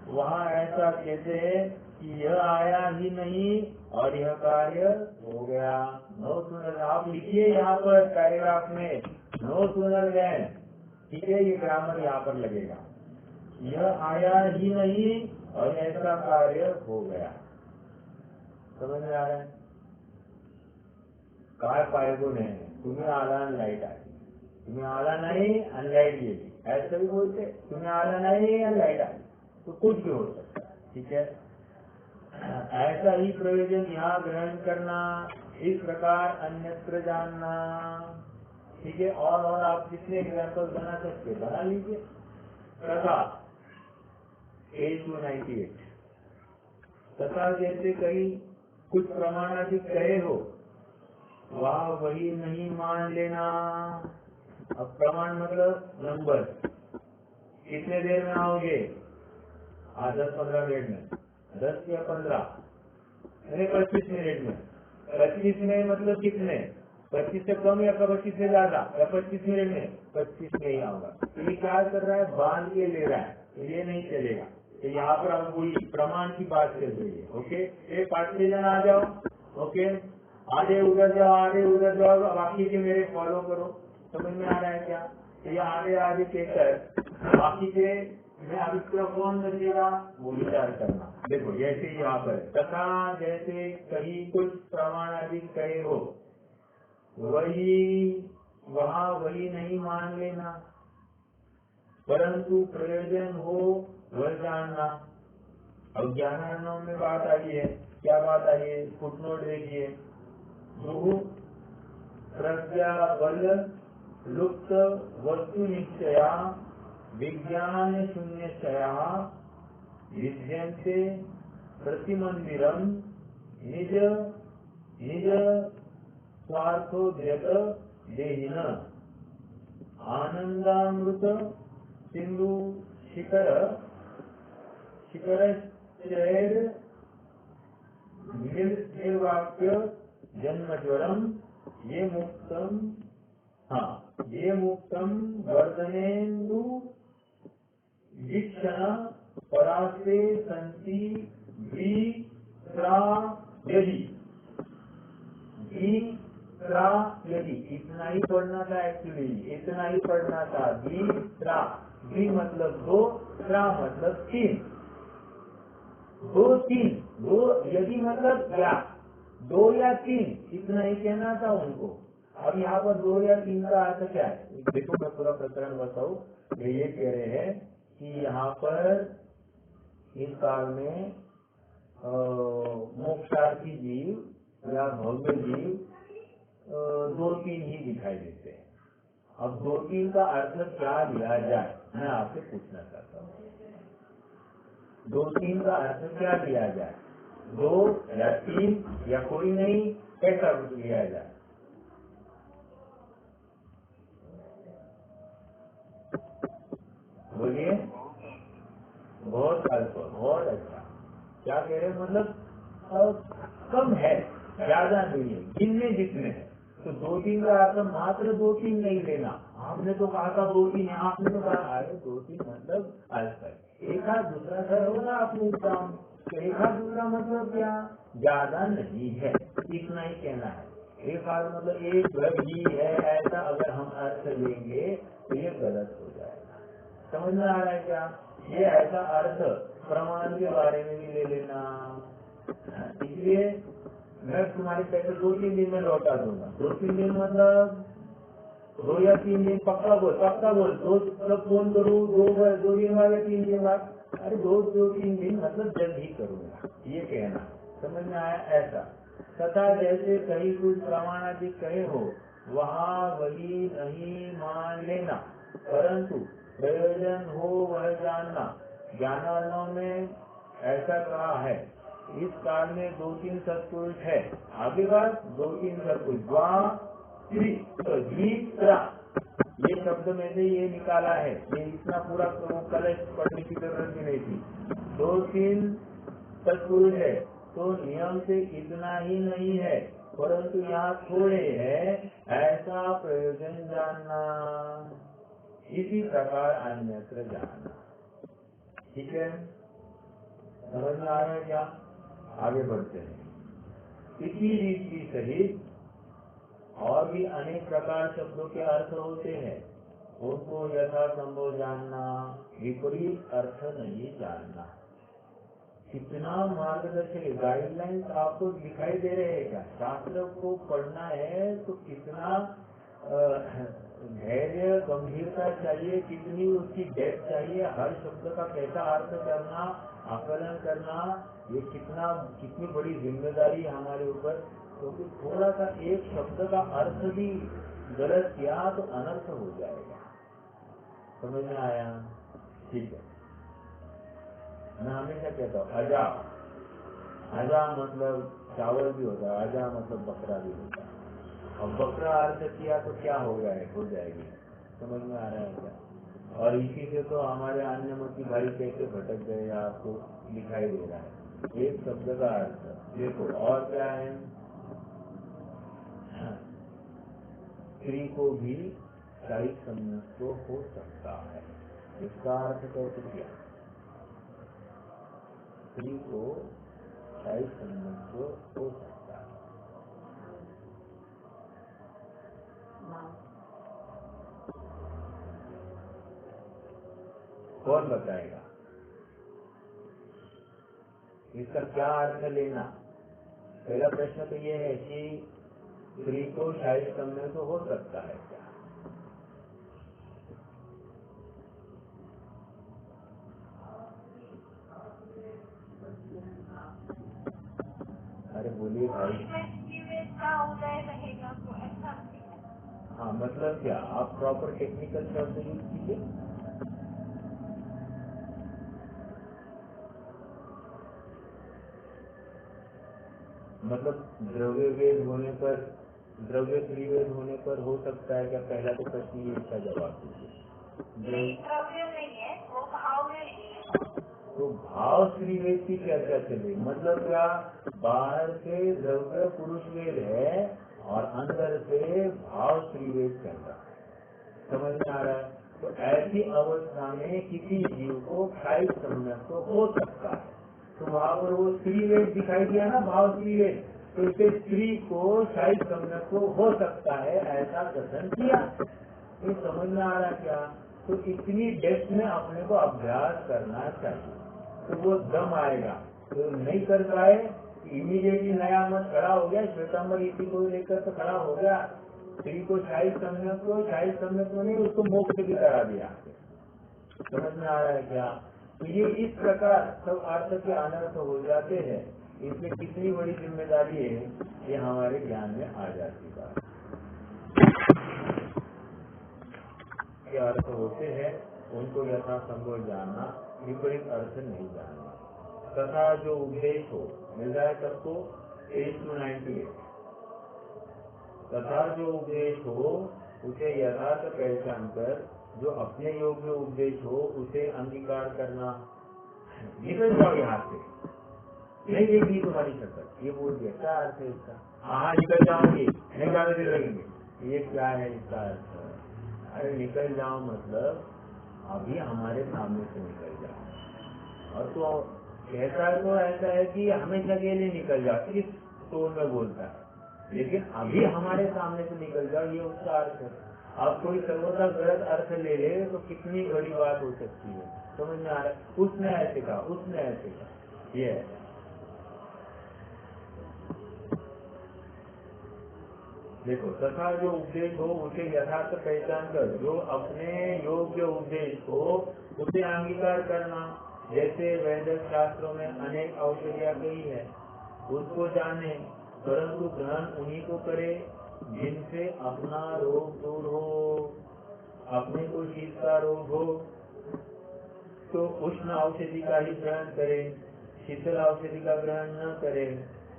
[SPEAKER 1] वहाँ ऐसा कहते हैं कि यह आया ही नहीं और यह कार्य हो गया। नो सुनर, आप लिखिए यहाँ पर पैराग्राफ में, नो सुनर देन। ठीक है, ये ग्रामर यहाँ पर लगेगा। यह आया ही नहीं और ऐसा कार्य हो गया। समझ में आ रहा है? काय पाएगो नहीं, तुम्हें आला लाइट आई, तुम्हें आला नहीं अनलाइट गेली, ऐसा भी बोलते, तुम्हें आला नहीं अनलाइट आई, तो कुछ भी हो सकता है। ठीक है, ऐसा ही प्रयोजन यहाँ ग्रहण करना, इस प्रकार अन्यत्र जानना। ठीक है, और आप जितने एग्जाम्पल बना सकते बना लीजिए। तथा 8-98 तथा जैसे कहीं कुछ प्रमाणाधिक कहे हो, वह वही नहीं मान लेना। अब प्रमाण मतलब नंबर, कितने देर में आओगे? 10-15 मिनट में, 10 या 15, अरे 25 मिनट में। 25 में मतलब कितने? 25 से कम या 25 से ज्यादा, या 25 मिनट में? 25 में ही आऊंगा। तो ये क्या कर रहा है? बांध के ले रहा है, तो ये नहीं चलेगा। तो यहाँ पर हम वही प्रमाण की बात चल रही है। ओके, 5-6 जन आ जाओ। ओके, आधे उधर जाओ, आधे उधर जाओ, बाकी के मेरे फॉलो करो। समझ में आ रहा है क्या? तो ये आधे कहकर बाकी के मैं अभिप्राय कौन बचेगा वो विचार करना। देखो जैसे यहाँ पर तथा जैसे कहीं कुछ प्रमाण अधिक कहे हो, वहाँ वही नहीं मान लेना, परंतु प्रयोजन हो वह जानना। अब ज्ञानार्णव में बात आई है, क्या बात आई है? फुटनोट देखिए, प्रज्ञा बल लुप्त वस्तु निश्चया विज्ञान शून्यशया विद्यन्ते प्रतिमंदिरम निज निज स्वार्थोद्यत देहिन आनंदामृत सिंधु शिखर निर्वाक्य जन्मज्वरम ये मुक्तम वर्धनेन्दु वीक्षण परास्ते संति यदि इतना ही पढ़ना था, एक्चुअली इतना ही पढ़ना था। द्वि मतलब दो, त्रा मतलब तीन, दो तीन, दो यदि मतलब क्या, दो या तीन, इतना ही कहना था उनको। अब यहाँ पर दो या तीन का अर्थ क्या है, देखो मैं पूरा प्रकरण बताऊं। वे ये कह रहे हैं कि यहाँ पर इस काल में मोक्षार्थी जीव या भव्य जीव दो तीन ही दिखाई देते हैं। अब दो तीन का अर्थ क्या लिया जाए, मैं आपसे पूछना चाहता हूँ। दो तीन का अर्थ क्या लिया जाए, दो या तीन या कोई नहीं, कैसा लिया जाए? बोलिए। बहुत अल्प, बहुत अच्छा। क्या कह रहे हैं, मतलब कम है, ज्यादा नहीं है, गिनने जितने हैं। तो दो तीन का अर्थ मात्र दो तीन नहीं लेना। आपने तो कहा था दो तीन है, आपने तो कहा अरे दो तीन मतलब अल्प है। एक आध दूसरा घर होगा आपने काम, तो एक आध दूसरा मतलब क्या, ज्यादा नहीं है, इतना ही कहना है। एक आध मतलब एक घर ही है, ऐसा अगर हम अर्थ लेंगे तो ये गलत हो जाएगा। समझ में आ रहा है क्या? ये ऐसा अर्थ प्रमाण के बारे में भी ले लेना। इसलिए मैं तुम्हारे पैसे दो तीन दिन में लौटा दूंगा। दो तीन दिन मतलब दो या तीन दिन, पक्का बोल, पक्का बोल। दो मतलब फोन करूँ दो दिन बाद या तीन दिन बाद, अरे दो तीन दिन मतलब जल्द ही करूंगा, ये कहना। समझ में आया? ऐसा। तथा जैसे कहीं कुछ प्रमाणादि कहे हो, वहाँ वही नहीं मान लेना, परंतु प्रयोजन हो वह जानना। ज्ञानार्णव में ऐसा कहा है, इस काल में दो तीन सत्पुरुष है। आगे बात, दो तीन सत्पुरुष, ये शब्द में से ये निकाला है। ये इतना पूरा कलेक्ट पढ़ने की जरूरत भी नहीं थी। दो तीन सत्पुरुष है तो नियम से इतना ही नहीं है, परंतु यहाँ थोड़े है, ऐसा प्रयोजन जानना। इसी प्रकार अन्यत्र जानना। ठीक है, समझ में आ रहा है क्या? आगे बढ़ते हैं। इसी रीति सहित और भी अनेक प्रकार शब्दों के अर्थ होते हैं, उनको यथा संभव जानना, विपरीत अर्थ नहीं जानना। कितना मार्गदर्शक गाइडलाइंस आपको दिखाई दे रहे हैं क्या? शास्त्र को पढ़ना है तो कितना धैर्य, गंभीरता चाहिए, कितनी उसकी डेप्थ चाहिए, हर शब्द का कैसा अर्थ करना, आकलन करना, ये कितनी बड़ी जिम्मेदारी हमारे ऊपर। क्योंकि थोड़ा सा एक शब्द का अर्थ भी गलत किया तो अनर्थ हो जाएगा। समझ में आया? ठीक है। मैं हमेशा कहता हूँ अजा, अजा मतलब चावल भी होता है, अजा मतलब बकरा भी होता है। अब बकरा अर्थ किया तो क्या हो जाएगी। समझ में आ रहा है क्या? और इसी से तो हमारे अन्य मत की भाई कैसे भटक गए आपको दिखाई दे रहा है। एक शब्द का अर्थ देखो, और क्या है, स्त्री को भी शाही संन्यास हो सकता है। इसका अर्थ कैसे किया? स्त्री को शाही संन्यास हो सकता है। कौन बताएगा इसका क्या अर्थ लेना? पहला प्रश्न तो ये है कि स्त्री को शाही संन्यास हो सकता है क्या? अरे बोलिए भाई।
[SPEAKER 2] का उदय रहेगा तो ऐसा।
[SPEAKER 1] हाँ, मतलब क्या? आप प्रॉपर टेक्निकल शब्द यूज कीजिए। मतलब द्रव्य वेद होने पर, द्रव्य त्रिवेद होने पर हो सकता है क्या? पहला तो प्रश्न ये, इसका जवाब दीजिए।
[SPEAKER 2] द्रव्य नहीं है, वो भाव में नहीं है।
[SPEAKER 1] तो भाव त्रिवेद की चर्चा चले, मतलब क्या? बाहर से द्रव्य पुरुष वेद है और अंदर से भाव त्रिवेद चल रहा है। समझ में आ रहा है? तो ऐसी अवस्था में किसी जीव को क्षाई संन्यास तो हो सकता है। तो वहाँ पर वो त्रिवेद दिखाई दिया ना, भाव त्रिवेद, तो इसे स्त्री को क्षाई संन्यास तो हो सकता है, ऐसा कथन किया। ये समझ में आ रहा है क्या? तो इतनी डेप्थ में अपने को अभ्यास करना चाहिए, तो वो दम आएगा। तो नहीं कर पाए, इमीडिएटली नया मत खड़ा हो गया, श्वेतांबर इसी को लेकर तो खड़ा हो गया, स्त्री को शाही सम्यक को नहीं, उसको मोक्ष भी करा दिया। समझ में आ रहा है क्या? तो ये इस प्रकार सब अर्थ के अनर्थ हो जाते हैं। इसमें कितनी बड़ी जिम्मेदारी है, ये हमारे ज्ञान में आ जाती है। ये अर्थ होते हैं, उनको यथासंभव जानना, विपरीत अर्थ नहीं जानना। तथा जो उपदेश हो, मिल रहा है सबको, 8-98। तथा जो उपदेश हो उसे यथार्थ पहचान कर जो अपने योग्य उपदेश हो उसे अंगीकार करना। निकल जाओ यहाँ से, नहीं देगी तुम्हारी शक्ल, ये बोल दिया। क्या अर्थ है इसका? हाँ निकल जाओगे, नहीं ज्यादा देर लगेंगे, ये क्या है इसका अर्थ? अरे निकल जाओ मतलब अभी हमारे सामने से निकल जाओ। और तो कहता है तो ऐसा है कि हमेशा के लिए निकल जाओ, इस टोन में बोलता है, लेकिन अभी हमारे सामने से निकल जाओ, ये उसका अर्थ है। अब कोई सर्वथा गलत अर्थ ले ले तो कितनी बड़ी बात हो सकती है। समझ में आ रहा है? उसने ऐसे कहा, उसने ऐसे कहा, ये है। देखो, तथा जो उपदेश हो उसे यथार्थ पहचान कर जो अपने योग्य उपदेश हो उसे अंगीकार करना। जैसे वैदिक शास्त्रों में अनेक औषधियाँ कही है, उसको जाने, परंतु ग्रहण उन्हीं को करे जिनसे अपना रोग दूर हो। अपने को शीत का रोग हो तो उष्ण औषधि का ही ग्रहण करे, शीतल औषधि का ग्रहण न करे।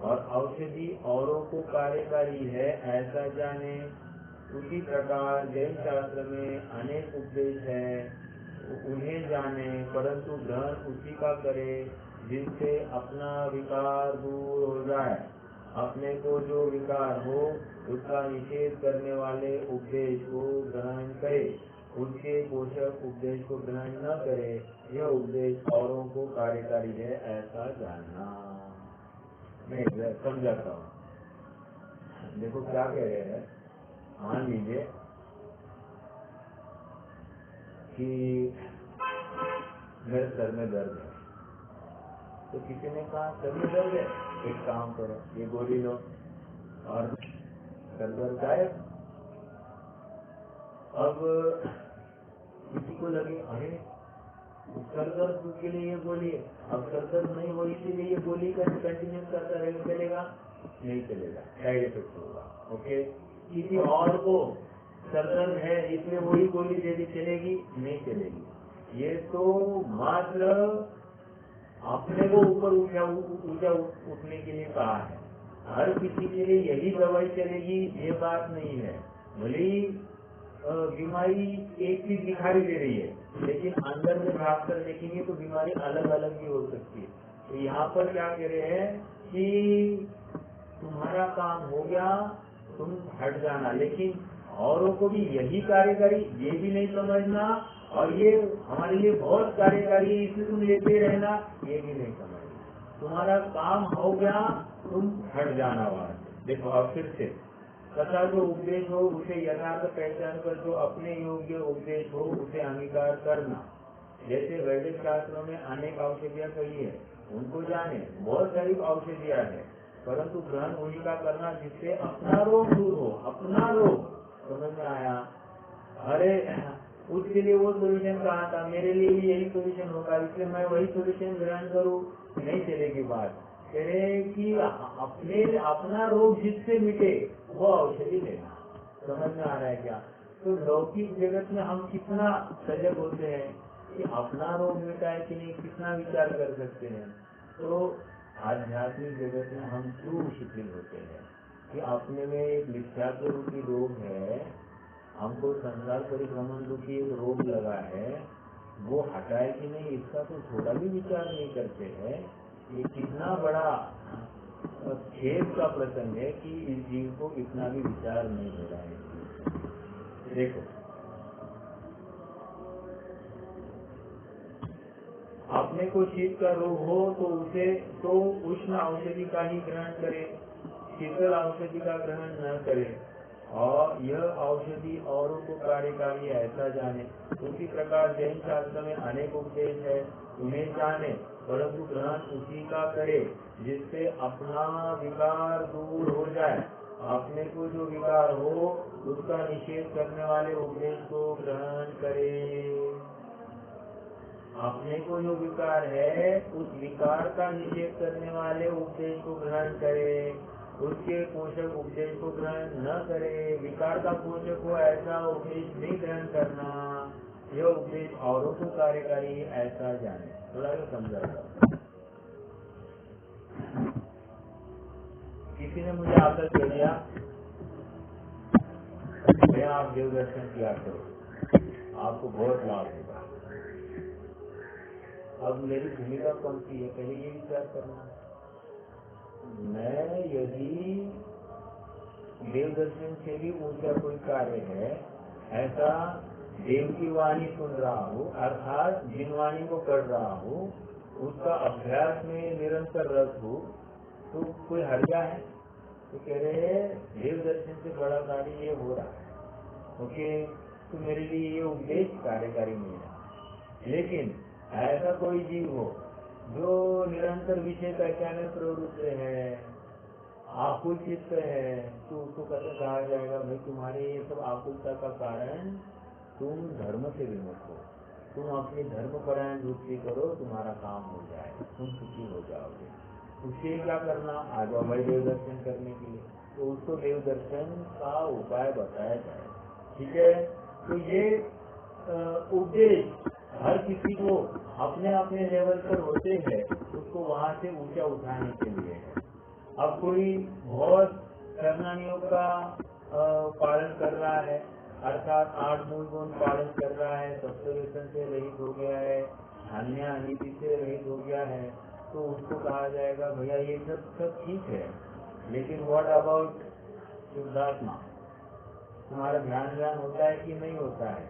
[SPEAKER 1] और औषधि औरों को कार्यकारी है ऐसा जाने। उसी प्रकार जैन शास्त्र में अनेक उपदेश है, उन्हें जाने, परंतु ग्रहण उसी का करे जिससे अपना विकार दूर हो जाए। अपने को जो विकार हो उसका निषेध करने वाले उपदेश को ग्रहण करे, उनके पोषक उपदेश को ग्रहण न करे। यह उपदेश औरों को कार्यकारी है ऐसा जानना। मैं समझाता हूँ। देखो क्या कह रहे हैं, मान लीजिए कि मेरे सर में दर्द है, तो किसी ने कहा सर में दर्द है, एक काम करो, ये गोली लो और सर दर्द गायब। अब किसी को लगे अरे सर दर्द के लिए ये गोली है, अब सर दर्द नहीं हो इसीलिए ये गोली का कंटिन्यू करता रहेगा, चलेगा? नहीं चलेगा, साइड इफेक्ट होगा। ओके, किसी और को सर दर्द है इसलिए वही गोली दे दी, चलेगी? नहीं चलेगी। ये तो मात्र अपने को ऊपर ऊंचा उठने के लिए कहा है। हर किसी के लिए यही दवाई चलेगी ये बात नहीं है। भले बीमारी एक चीज दिखाई दे रही है, लेकिन अंदर में भाग कर देखेंगे तो बीमारी अलग अलग भी हो सकती है। तो यहाँ पर क्या कह रहे हैं कि तुम्हारा काम हो गया, तुम हट जाना, लेकिन औरों को भी यही कार्यकारी ये भी नहीं समझना, और ये हमारे लिए बहुत कार्यकारी है इसलिए तुम लेते रहना ये भी नहीं समझना। तुम्हारा काम हो गया, तुम हट जाना वहां से। देखो अब फिर से, तथा जो उपदेश हो उसे यथार्थ पहचान कर जो अपने योग्य उपदेश हो उसे अंगीकार करना। जैसे वैदिक शास्त्रों में अनेक औषधियाँ कही है, उनको जाने। बहुत सारी औषधियाँ है, परंतु ग्रहण उन्हीं का करना जिससे अपना रोग दूर हो। अपना रोग समझ में आया? अरे उसके लिए वो सोल्यूशन कहा था, मेरे लिए भी यही सोल्यूशन होगा इसलिए मैं वही सोल्यूशन ग्रहण करूँ, नहीं चलेगी बात। कह रहे कि अपना रोग जिससे मिटे वो औषधि लेना। समझ में आ रहा है क्या? तो लौकिक जगत में हम कितना सजग होते हैं कि अपना रोग मिटा है कि नहीं, कितना विचार कर सकते हैं। तो आध्यात्मिक जगत में हम क्यों शिथिल होते हैं कि अपने में एक मिथ्यात्व रूपी रोग है, हमको संसार परिभ्रमण रूपी एक रोग लगा है, वो हटाए कि नहीं इसका तो थोड़ा भी विचार नहीं करते हैं। ये कितना बड़ा खेद का प्रसंग है कि इस जीव को इतना भी विचार नहीं हो रहा है। देखो अपने को शीत का रोग हो तो उसे तो उष्ण औषधि का ही ग्रहण करे, शीतल औषधि का ग्रहण न करे। और यह औषधि औरों को कार्यकारी ऐसा जाने। उसी प्रकार जैन शास्त्र में अनेक उपदेश है, उन्हें जाने परंतु ग्रहण उसी का करे जिससे अपना विकार दूर हो जाए। अपने को जो विकार हो उसका निषेध करने वाले उपदेश को ग्रहण करे। अपने को जो विकार है उस विकार का निषेध करने वाले उपदेश को ग्रहण करे, उसके पोषक उपदेश को ग्रहण न करे। विकार का पोषक हो ऐसा उपदेश नहीं ग्रहण करना। यह उपदेश औरों को कार्यकारी ऐसा जाने। थोड़ा सा समझाएगा। किसी ने मुझे आकर कह दिया मैं आप देव दर्शन किया करो, आपको बहुत लाभ होगा। अब मेरी भूमिका कौन सी है, पहले ये विचार करना। मैं यदि देव दर्शन से भी ऊंचा कोई कार्य है ऐसा देव की वाणी सुन रहा हूँ, अर्थात जिन वाणी को पढ़ रहा हूँ उसका अभ्यास में निरंतर रत हूँ, तो कोई हर्जा है? तो कह रहे हैं देव दर्शन से बड़ा कार्य ये हो रहा है, ओके, तो मेरे लिए ये उपदेश कार्यकारी नहीं है। लेकिन ऐसा कोई जीव हो जो निरंतर विषय पहचाने प्रवृत्त है, आकुल चित्त है, तो उसको कैसे कहा जाएगा भाई तुम्हारे ये सब आकुलता का कारण तुम धर्म से विमुख हो, तुम अपनी धर्मपरायण वृत्ति करो, तुम्हारा काम हो जाएगा, तुम सुखी हो जाओगे। उससे क्या करना, आ जाओ भाई देव दर्शन करने के लिए, तो उसको देव दर्शन का उपाय बताया जाए। ठीक है, तो ये उपदेश हर किसी को अपने अपने लेवल पर होते हैं, उसको वहाँ से ऊंचा उठाने के लिए है। अब कोई बहुत करनानियों का पालन कर रहा है, अर्थात 8 मूल गुण पालन कर रहा है, सप्तव्यसन से रहित हो गया है, अन्य अनिति से रहित हो गया है, तो उसको कहा जाएगा भैया ये सब ठीक है, लेकिन व्हाट अबाउट शुद्धात्मा? तुम्हारा ध्यान होता है कि नहीं होता है?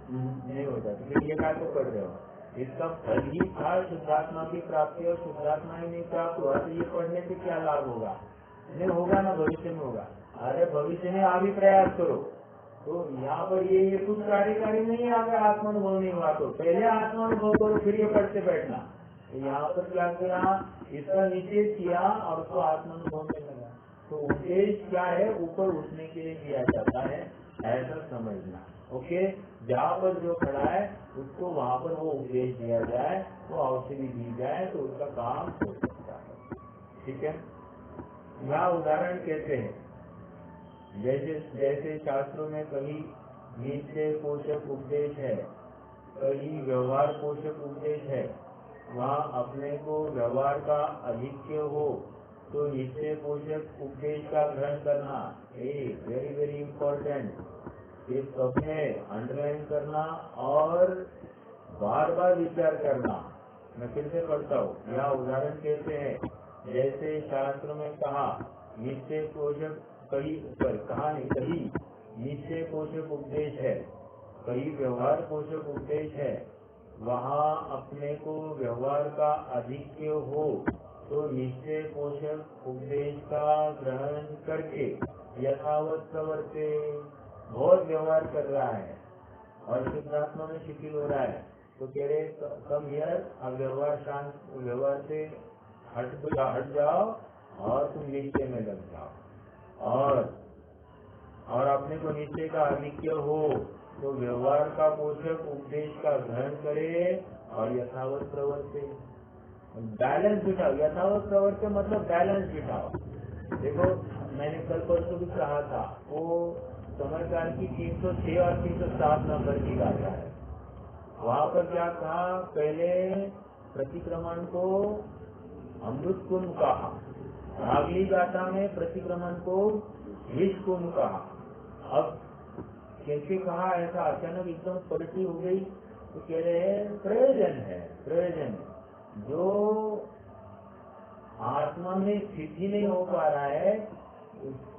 [SPEAKER 1] नहीं होता, तो फिर ये क्या को पढ़ रहे हो? इसका फल ही था शुद्धात्मा की प्राप्ति, और शुद्धात्मा ही नहीं प्राप्त हुआ तो ये पढ़ने से क्या लाभ होगा? नहीं होगा ना, भविष्य में होगा। अरे भविष्य में आप ही प्रयास करो। तो यहाँ पर ये कुछ कार्यकारी नहीं है। अगर आत्मानुभव नहीं हुआ तो पहले आत्मानुभव करो, फिर ये पढ़ते बैठना। तो यहाँ पर क्या किया, इसका निषेध किया और उसको आत्मानुभव में लगा। तो उद्देश्य क्या है, ऊपर उठने के लिए किया जाता है, ऐसा समझना। ओके, जहाँ पर जो खड़ा है उसको वहाँ पर वो उपदेश दिया जाए, वो औषधि दी जाए, तो उसका काम हो सकता है। ठीक है, यहाँ उदाहरण कहते हैं, जैसे शास्त्रों में कहीं निश्चय पोषक उपदेश है, कहीं व्यवहार पोषक उपदेश है। वहाँ अपने को व्यवहार का अधिक्य हो तो निश्चय पोषक उपदेश का ग्रहण करना वेरी वेरी इम्पोर्टेंट। ये सबने अंडरलाइन करना और बार बार विचार करना। मैं फिर से पढ़ता हूँ, यह उदाहरण कहते हैं, जैसे शास्त्र में कहा निश्चय पोषक कहीं ऊपर कहा नहीं, कहीं निश्चय पोषक उपदेश है, कहीं व्यवहार पोषक उपदेश है। वहाँ अपने को व्यवहार का अधिक्य हो तो निश्चय पोषक उपदेश का ग्रहण करके यथावत प्रवर्ते। बहुत व्यवहार कर रहा है और शुद्धात्मा में शिथिल हो रहा है, तो कह रहे कम हियर, अब व्यवहार शांत, व्यवहार से हट जाओ और तुम निश्चय में लग जाओ। और अपने को निश्चय का अधिक्य हो तो व्यवहार का पोषक उपदेश का ग्रहण करे और यथावत प्रवर्ते। बैलेंस बिठाओ, यथावत प्रवर्ते मतलब बैलेंस बिठाओ। देखो मैंने कल परसों भी कहा था, वो समरकाल की 306 और 307 नंबर की गाथा है। वहाँ पर क्या कहा, पहले प्रतिक्रमण को अमृत कुंभ कहा, अगली गाथा में प्रतिक्रमण को विष कुंभ कहा। अब कैसे कहा, ऐसा अचानक एकदम पलटी हो गई? तो कह रहे हैं प्रयोजन है। जो आत्मा में स्थिति नहीं हो पा रहा है,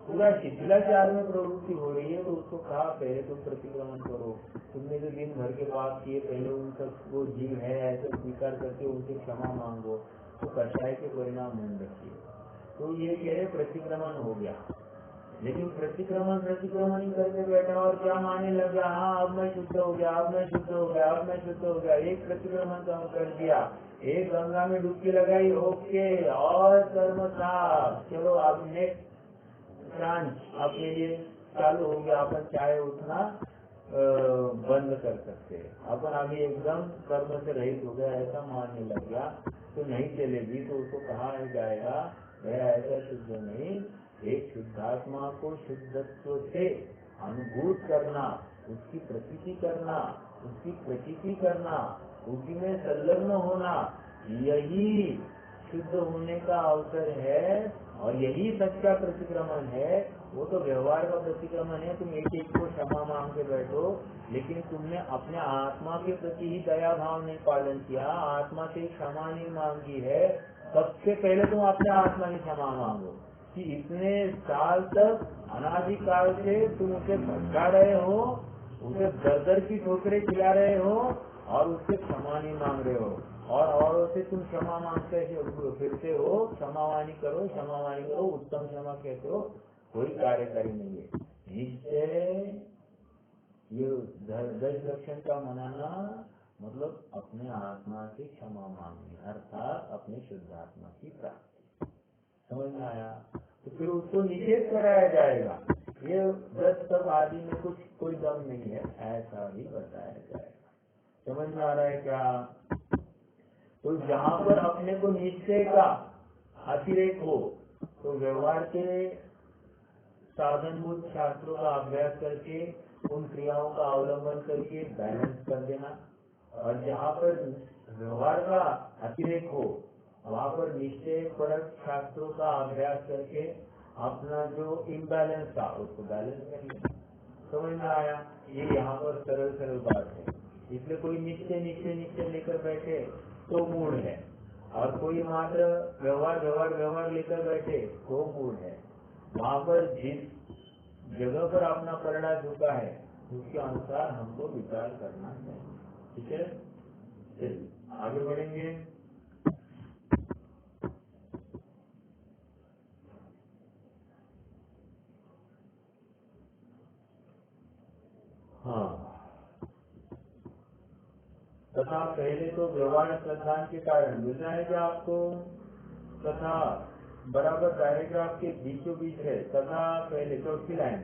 [SPEAKER 1] पूरा शिथिलाचार में प्रवृत्ति हो रही है, तो उसको कहा पहले तुम प्रतिक्रमण करो। तुमने जो दिन भर के पाप किए, पहले उन सब वो जीव है ऐसे स्वीकार करके उनसे क्षमा मांगो, तो कषाय के परिणाम नहीं रखिए। तो ये कह रहे प्रतिक्रमण हो गया। लेकिन प्रतिक्रमण ही करके बैठा और क्या मानने लग गया, हाँ अब मैं शुद्ध हो गया, अब मैं शुद्ध हो गया, अब मैं शुद्ध हो गया। एक प्रतिक्रमण कम कर दिया, एक गंगा में डुबकी लगाई, ओके, और कर्म साफ, चलो अब नेक्स्ट ब्रांच आपके लिए चालू हो गया। अपन चाहे उठना बंद कर सकते, अपन अभी एकदम कर्म से रहित हो गया ऐसा मानने लग गया तो नहीं चलेगी। तो उसको कहा जाएगा भैया ऐसा शुद्ध नहीं, एक शुद्धात्मा को शुद्धत्व से अनुभूत करना, उसकी प्रतीति करना, उसकी प्रतीति करना, उसी में संलग्न होना, यही शुद्ध होने का अवसर है और यही सच्चा प्रतिक्रमण है। वो तो व्यवहार का प्रतिक्रमण है, तुम एक एक को क्षमा मांग के बैठो, लेकिन तुमने अपने आत्मा के प्रति ही दया भाव नहीं पालन किया, आत्मा से क्षमा नहीं मांगी है। सबसे पहले तुम अपने आत्मा की क्षमा मांगो कि इतने साल तक अनादिकाल से तुम उसे भटका रहे हो, उसे दर दर की ठोकरें खिला रहे हो और उससे क्षमा नहीं मांग रहे हो, और औरों से तुम क्षमा मांगते फिरते हो, क्षमावाणी करो, क्षमावाणी करो, उत्तम क्षमा कहते हो, कोई कार्यकारी नहीं है। निश्चय ये 10 लक्षण का मनाना मतलब अपने आत्मा से क्षमा मांगने, अर्थात अपने शुद्ध आत्मा की प्राप्ति। समझ में आया? तो फिर उसको निषेध कराया जाएगा। ये 10 तक आदि में कुछ कोई दम नहीं है, ऐसा भी बताया जाएगा। समझ में आ रहा है क्या? तो जहाँ पर अपने को निश्चय का अतिरेक हो तो व्यवहार के साधनभूत शास्त्रों का अभ्यास करके उन क्रियाओं का अवलंबन करके बैलेंस कर देना, और जहाँ पर व्यवहार का अतिरेक हो वहाँ पर निश्चय परक शास्त्रों का अभ्यास करके अपना जो इम्बैलेंस था उसको बैलेंस कर लेना। समझ में आया? ये यहाँ पर सरल बात है। इसलिए कोई निश्चय लेकर बैठे तो मूड है, और कोई मात्र व्यवहार लेकर बैठे तो मूड है। वहाँ पर जिस जगह पर अपना परिणा झुका है उसके अनुसार हमको विचार करना चाहिए। ठीक है, चलिए आगे बढ़ेंगे। हाँ, तथा पहले तो व्यवहार प्रधान के कारण मिलना है क्या आपको? तथा बराबर पैराग्राफ के बीचों बीच है, तथा पहले चौथी लाइन,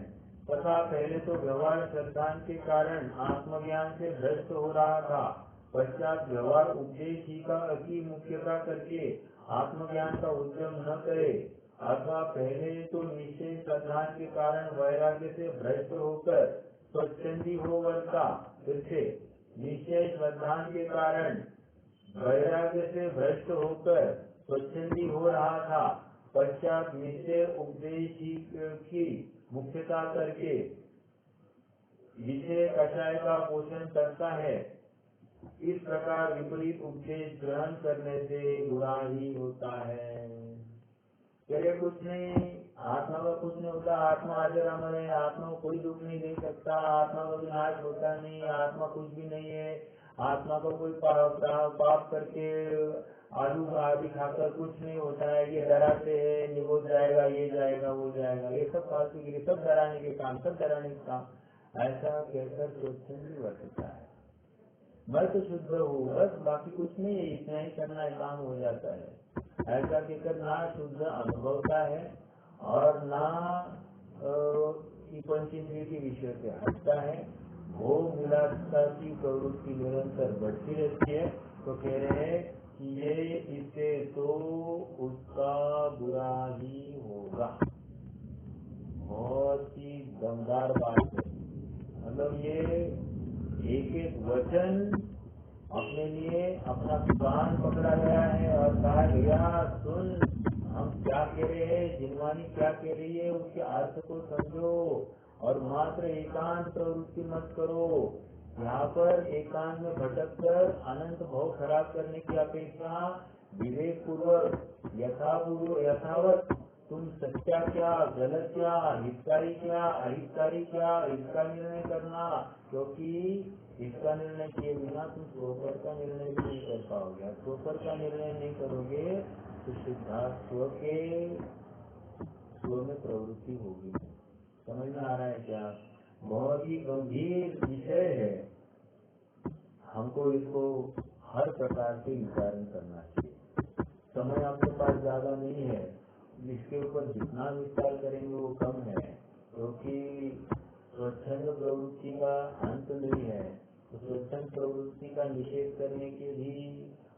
[SPEAKER 1] तथा पहले तो व्यवहार श्रद्धान के कारण आत्मज्ञान से भ्रष्ट हो रहा था, पश्चात व्यवहार उपदेश ही की मुख्यता करके आत्मज्ञान का उद्यम न करे, अथवा पहले तो निश्चय श्रद्धान के कारण वैराग्य से भ्रष्ट होकर स्वच्छंदी हो वर्ता, फिर से निश्चय श्रद्धान के कारण वैराग्य से भ्रष्ट होकर स्वच्छंदी हो रहा था, पश्चात निश्चय उपदेश की मुख्यता करके विषय कषाय का पोषण करता है। इस प्रकार विपरीत उपदेश ग्रहण करने से बुरा ही होता है। चलिए कुछ नहीं, आत्मा का कुछ नहीं होता, आत्मा अजर अमर है, आत्मा को कोई दुख नहीं दे सकता, आत्मा का विनाश होता नहीं, आत्मा कुछ भी नहीं है, आत्मा को कोई पाप करके आलू आदि खाकर कुछ नहीं होता है, ये डराते हैं निभो जाएगा, ये जाएगा वो जाएगा, ये सब फालतूगिरी, सब डराने के काम, सब डराने के काम, ऐसा कहकर स्वच्छंदी वर्तता है। मैं तो शुद्ध हूँ बस, बाकी कुछ नहीं है, इतना ही करना है, काम हो जाता है, ऐसा कहकर ना शुद्ध अनुभवता है और ना पंचेंद्रिय के विषय से हटता है। भोग विलासता की प्रवृत्ति निरंतर बढ़ती रहती है, तो कह रहे हैं कि ये इससे तो उसका बुरा ही होगा। बहुत ही दमदार बात है, मतलब ये एक एक वचन अपने लिए अपना कान पकड़ा गया है और कहा गया सुन, हम क्या कह रहे हैं, जिनवानी क्या कह रही है, उसके अर्थ को समझो और मात्र एकांत प्रवृत्ति मत करो। यहाँ पर एकांत में भटक कर अनंत भाव खराब करने की अपेक्षा विवेक पूर्वक यथावत तुम सच्चा क्या, गलत क्या, हितकारी क्या, अहितकारी क्या, इसका निर्णय करना, क्योंकि इसका निर्णय किए बिना तुम स्वपर का निर्णय भी नहीं कर पाओगे। स्वपर का निर्णय नहीं करोगे तो सिद्धार्थ स्व में प्रवृत्ति होगी। समझ में आ रहा है क्या? बहुत ही गंभीर विषय है, हमको इसको हर प्रकार से विचारण करना चाहिए। समय आपके पास ज्यादा नहीं है, इसके ऊपर जितना विस्तार करेंगे वो कम है, क्योंकि स्वच्छंद प्रवृत्ति का अंत नहीं है। तो स्वच्छंद प्रवृत्ति का निषेध करने के भी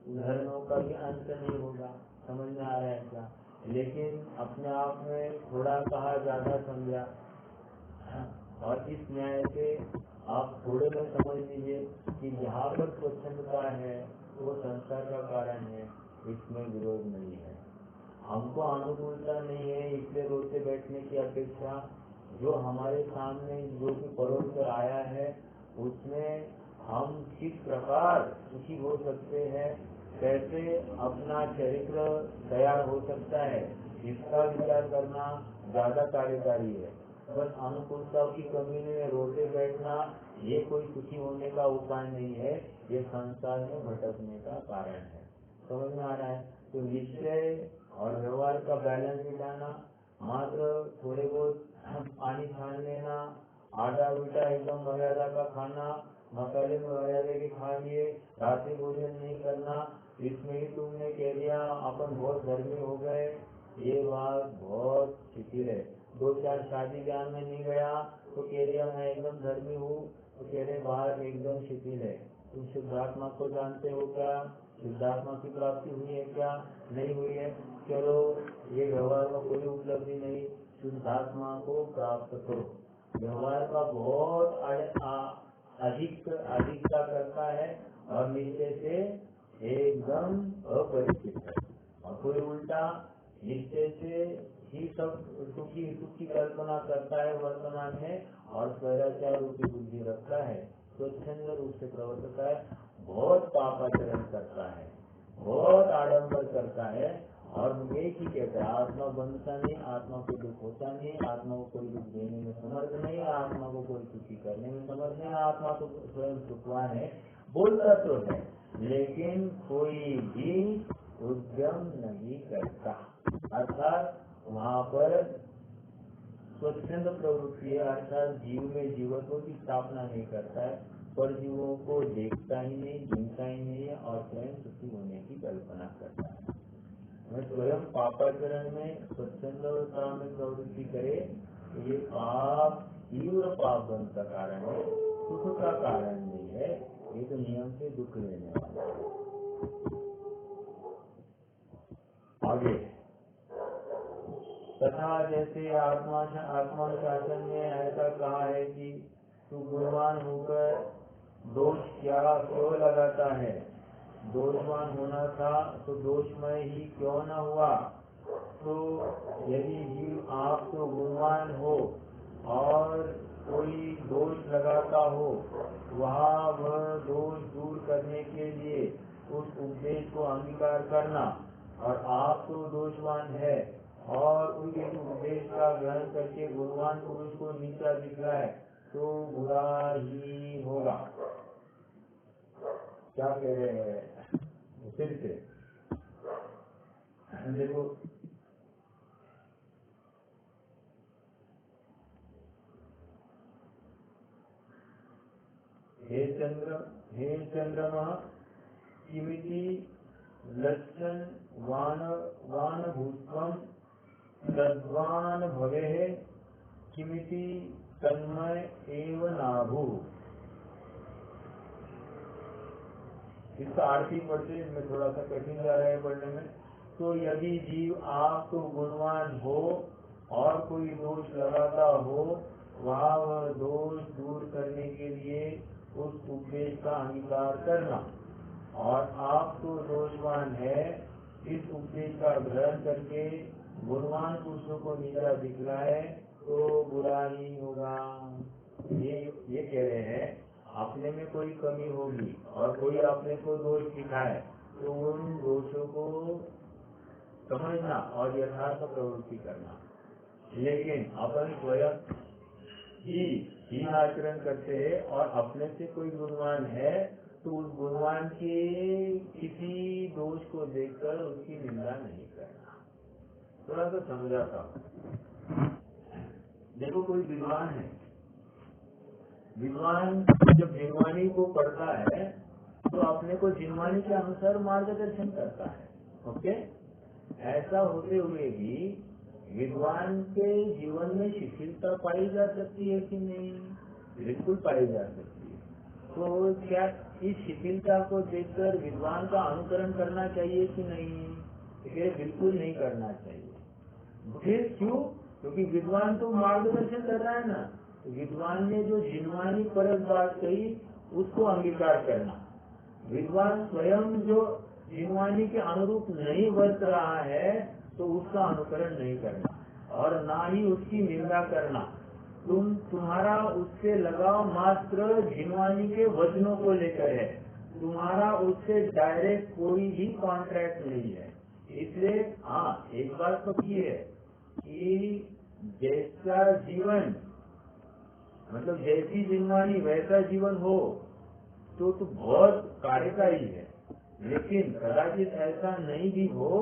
[SPEAKER 1] उदाहरणों का भी अंत नहीं होगा। समझ में आ रहा है क्या? लेकिन अपने आप में थोड़ा कहा, ज्यादा समझा, और इस न्याय से आप थोड़े में समझ लीजिए कि जहाँ पर स्वच्छंदता है वो संसार का कारण है, इसमें विरोध नहीं है। हमको अनुकूलता नहीं है इसलिए रोते बैठने की अपेक्षा जो हमारे सामने जो भी परोस कर आया है उसमें हम किस प्रकार सुखी हो सकते हैं, कैसे अपना चरित्र तैयार हो सकता है, इसका विचार करना ज्यादा कार्यकारी है। बस अनुकूलता की कमी में रोते बैठना ये कोई सुखी होने का उपाय नहीं है, ये संसार में भटकने का कारण है। समझ में आ रहा है? तो निश्चय और व्यवहार का बैलेंस बिठाना, मात्र थोड़े बहुत पानी छान लेना, आटा उल्टा एकदम मर्यादा का खाना, मसाले में मर्यादा के खा लिए, रात्रि भोजन नहीं करना, इसमें ही तुमने कह दिया अपन बहुत धर्मी हो गए, ये बात बहुत शिथिल है। 2-4 शादी ब्याह में नहीं गया तो कह दिया मैं एकदम धर्मी हूँ, तो कह रहे बात एकदम शिथिल है। तुम शुद्धात्मा को जानते हो क्या? शुद्धात्मा की प्राप्ति हुई है क्या? नहीं हुई है। चलो ये व्यवहार में कोई उपलब्धि नहीं, शुद्धात्मा को प्राप्त करो। व्यवहार का बहुत अधिकता करता है और निश्चय से एकदम अपरिचित है, और कोई उल्टा निश्चय से ही सब सुखी कल्पना करता है वर्तमान में, और स्वैराचार रूपी बुद्धि रखता है, स्वच्छंद रूप से प्रवर्तता है, बहुत पापाचरण करता है, बहुत आडंबर करता है, और एक ही कहता है आत्मा बनता नहीं, आत्मा को दुख होता नहीं, आत्मा को कोई दुख देने में समर्थ नहीं, आत्मा को कोई सुखी करने में समर्थ नहीं, आत्मा तो स्वयं सुखवान है, बोलता तो है लेकिन कोई भी उद्यम नहीं करता। अर्थात वहाँ पर स्वच्छंद प्रवृत्ति है, अर्थात जीव में जीवत्व की स्थापना नहीं करता है, पर जीवों को देखता ही नहीं, गिनता ही नहीं है, और स्वयं सुखी होने की कल्पना करता है। स्वयं पापाचरण में स्वच्छंदता में प्रवृत्ति करे तो ये पाप तीव्र पाप बन का कारण है, सुख का कारण नहीं है, ये तो नियम से दुख लेने वाला है। आगे तथा जैसे आत्मानुशासन में ऐसा कहा है कि तू गुणवान होकर दोष क्यों लगाता है, दोषवान होना था तो दोषमय ही क्यों न हुआ। तो यदि जीव आप तो गुणवान हो और कोई दोष लगाता हो, वहाँ वह दोष दूर करने के लिए उस उपदेश को अंगीकार करना, और आप तो दोषवान है और उनके उपदेश का ग्रहण करके गुणवान पुरुष को नीचा दिख रहा है, तो बुरा ही होगा। क्या कह रहे हैं? फिर से देखो, हे चंद्रमा किमिति लक्षण वान भूत्वं तद्वान भवेः किमिति तन्मय एव नाभु। इसका अर्थ ही पढ़ते, इसमें थोड़ा सा कठिन जा रहा है पढ़ने में। तो यदि जीव आप तो गुणवान हो और कोई दोष लगाता हो, वहाँ वह दोष दूर करने के लिए उस उपदेश का अंगीकार करना, और आप तो दोषवान है, इस उपदेश का ग्रहण करके गुणवान पुरुषों को नीचा दिख रहा है, तो बुरा ही होगा। ये कह रहे हैं अपने में कोई कमी होगी और कोई अपने को दोष दिखाए तो उन दोषों को समझना और यथार्थ प्रवृत्ति करना। लेकिन अपन स्वयं ही आचरण करते हैं और अपने से कोई गुणवान है तो उस गुणवान के किसी दोष को देखकर उसकी निंदा नहीं करना। थोड़ा सा समझाता हूँ। देखो कोई विद्वान है, विद्वान जब जिनवानी को पढ़ता है तो अपने को जिनवानी के अनुसार मार्गदर्शन करता है। ओके, ऐसा होते हुए भी विद्वान के जीवन में शिथिलता पाई जा सकती है कि नहीं? बिल्कुल पाई जा सकती है। तो क्या इस शिथिलता को देखकर विद्वान का अनुकरण करना चाहिए कि नहीं? ये बिल्कुल नहीं करना चाहिए। फिर क्यों? क्योंकि विद्वान तो मार्गदर्शन कर रहा है ना। विद्वान ने जो जिनवानी परक बात कही उसको अंगीकार करना, विद्वान स्वयं जो जिनवानी के अनुरूप नहीं वर्त रहा है तो उसका अनुकरण नहीं करना और ना ही उसकी निंदा करना। तुम्हारा उससे लगाव मात्र जिनवानी के वचनों को लेकर है, तुम्हारा उससे डायरेक्ट कोई भी कॉन्ट्रैक्ट नहीं है। इसलिए हाँ, एक बात पक्की है कि जैसा जीवन मतलब जैसी जिनवानी वैसा जीवन हो तो बहुत कार्य का ही है, लेकिन कदाचित ऐसा नहीं भी हो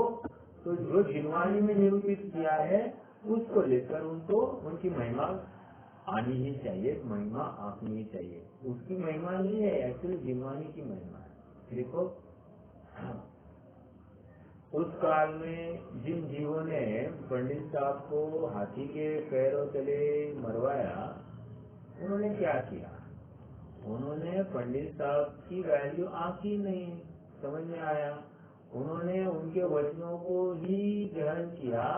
[SPEAKER 1] तो जो जिनवानी में निरूपित किया है उसको लेकर उनको उनकी महिमा आनी ही चाहिए, महिमा आनी ही चाहिए। उसकी महिमा नहीं है, एक्चुअली जिनवानी की महिमा है। देखो, उस काल में जिन जीवों ने पंडित साहब को हाथी के पैरों तले मरवाया, उन्होंने क्या किया? उन्होंने पंडित साहब की वैल्यू आंकी नहीं, समझ में आया? उन्होंने उनके वचनों को ही ग्रहण किया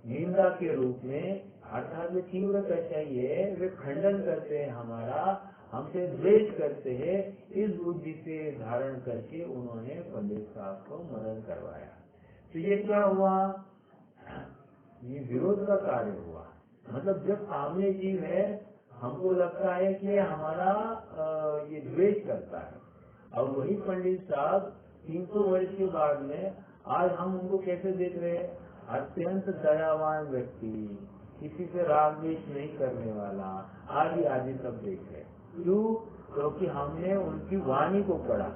[SPEAKER 1] निंदा के रूप में, अर्थात वे तीव्र कचाई है, वे खंडन करते हैं हमारा, हमसे द्वेष करते हैं, इस बुद्धि से धारण करके उन्होंने पंडित साहब को मरण करवाया। तो ये क्या हुआ? ये विरोध का कार्य हुआ। मतलब जब सामने जीव है, हमको लगता है कि हमारा ये द्वेष करता है, और वही पंडित साहब 300 वर्ष के बाद में आज हम उनको कैसे देख रहे हैं? अत्यंत दयावान व्यक्ति, किसी से राग द्वेष नहीं करने वाला, आदि आदि सब देख रहे। क्यों? क्योंकि हमने उनकी वाणी को पढ़ा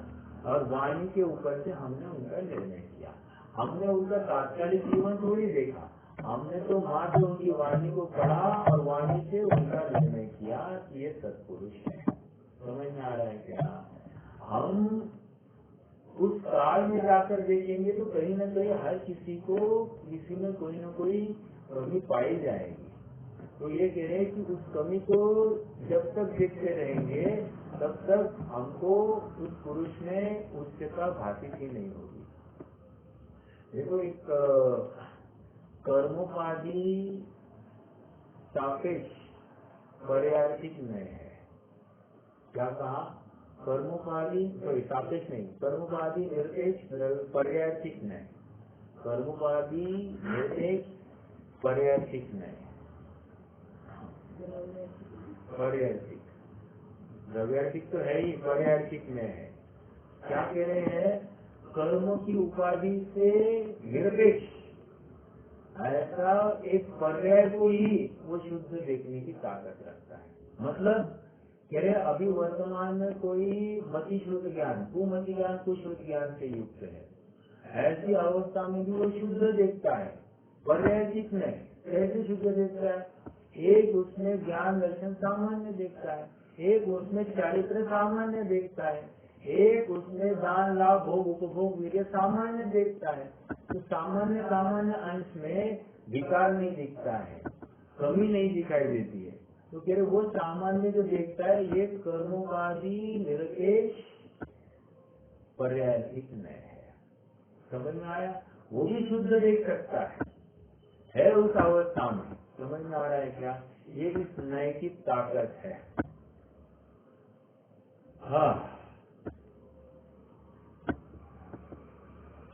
[SPEAKER 1] और वाणी के ऊपर से हमने उनका निर्णय किया। हमने उनका तात्कालिक जीवन थोड़ी देखा, हमने तो मात्र उनकी वाणी को पढ़ा और वाणी से उनका निर्णय किया कि ये सत्पुरुष है। समझ में आ रहा है क्या? हम उस काल में जाकर देखेंगे तो कहीं न कहीं हर किसी को किसी में कोई न कोई कमी पाई जाएगी। तो ये कह रहे हैं कि उस कमी को जब तक देखते रहेंगे तब तक हमको उस पुरुष में उच्चता भाषित ही नहीं होगी। देखो, एक कर्मोपाधि सापेक्ष पर्यायिक न्याय है। क्या कहा? कर्मोपाधि सापेक्ष नहीं, कर्मोपाधि निरपेक्ष पर्यायिक न्याय, कर्मोपाधि निरपेक्ष पर्यायिक न्याय, पर्यायिक द्रव्यार्थिक तो है ही, पर्यायिक न्याय है। क्या कह रहे हैं? कर्मों की उपाधि से निरपेक्ष ऐसा एक पर्याय को ही वो शुद्ध देखने की ताकत रखता है। मतलब कह रहे अभी वर्तमान में कोई मति शुद्ध ज्ञान, कुमति ज्ञान कुशुद्ध ज्ञान से युक्त है, ऐसी अवस्था में भी वो शुद्ध देखता है। पर्यायिक में कैसे शुद्ध देखता है? एक उसमें ज्ञान दर्शन सामान्य देखता है, एक उसमें चारित्र सामान्य देखता है, एक उसमें दान लाभ भोग उपभोग वीर्य सामान्य देखता है। तो सामान्य सामान्य अंश में विकार नहीं दिखता है, कमी नहीं दिखाई देती है। तो कह रहे वो सामान्य जो देखता है ये कर्मोपाधि निरपेक्ष पर्यायिक न्याय है। समझ में आया? वो भी शुद्ध देख सकता है उस अवस्था में। समझ में आ रहा है क्या? ये इस न्याय की ताकत है। हाँ,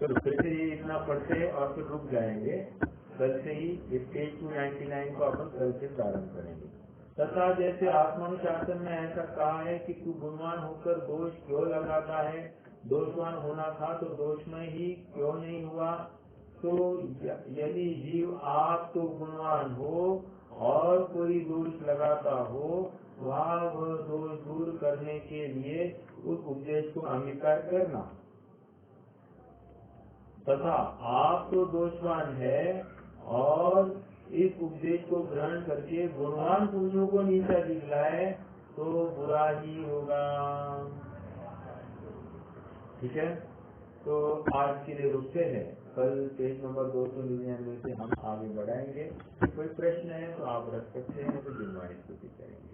[SPEAKER 1] चलो फिर से ये इतना पढ़ते और फिर रुक जाएंगे। कल से ही स्टेज 299 को अपन कल से प्रारंभ करेंगे। तथा जैसे आत्मानुशासन में ऐसा कहा है कि तू गुणवान होकर दोष क्यों लगाता है, दोषवान होना था तो दोषमय ही क्यों नहीं हुआ। तो यदि जीव आप तो गुणवान हो और कोई दोष लगाता हो, वह दोष दूर करने के लिए उस उपदेश को अंगीकार करना। तथा आप तो दोषवान है और इस उपदेश को ग्रहण करके गुणवान पुरुषों को नीचा दिखलाए तो बुरा ही होगा। ठीक है, तो आज के लिए रुकते हैं, कल पेज नंबर 299 से हम आगे बढ़ाएंगे। कोई प्रश्न है तो आप रख सकते हैं, तो जिम्मेदारी स्तुति करेंगे।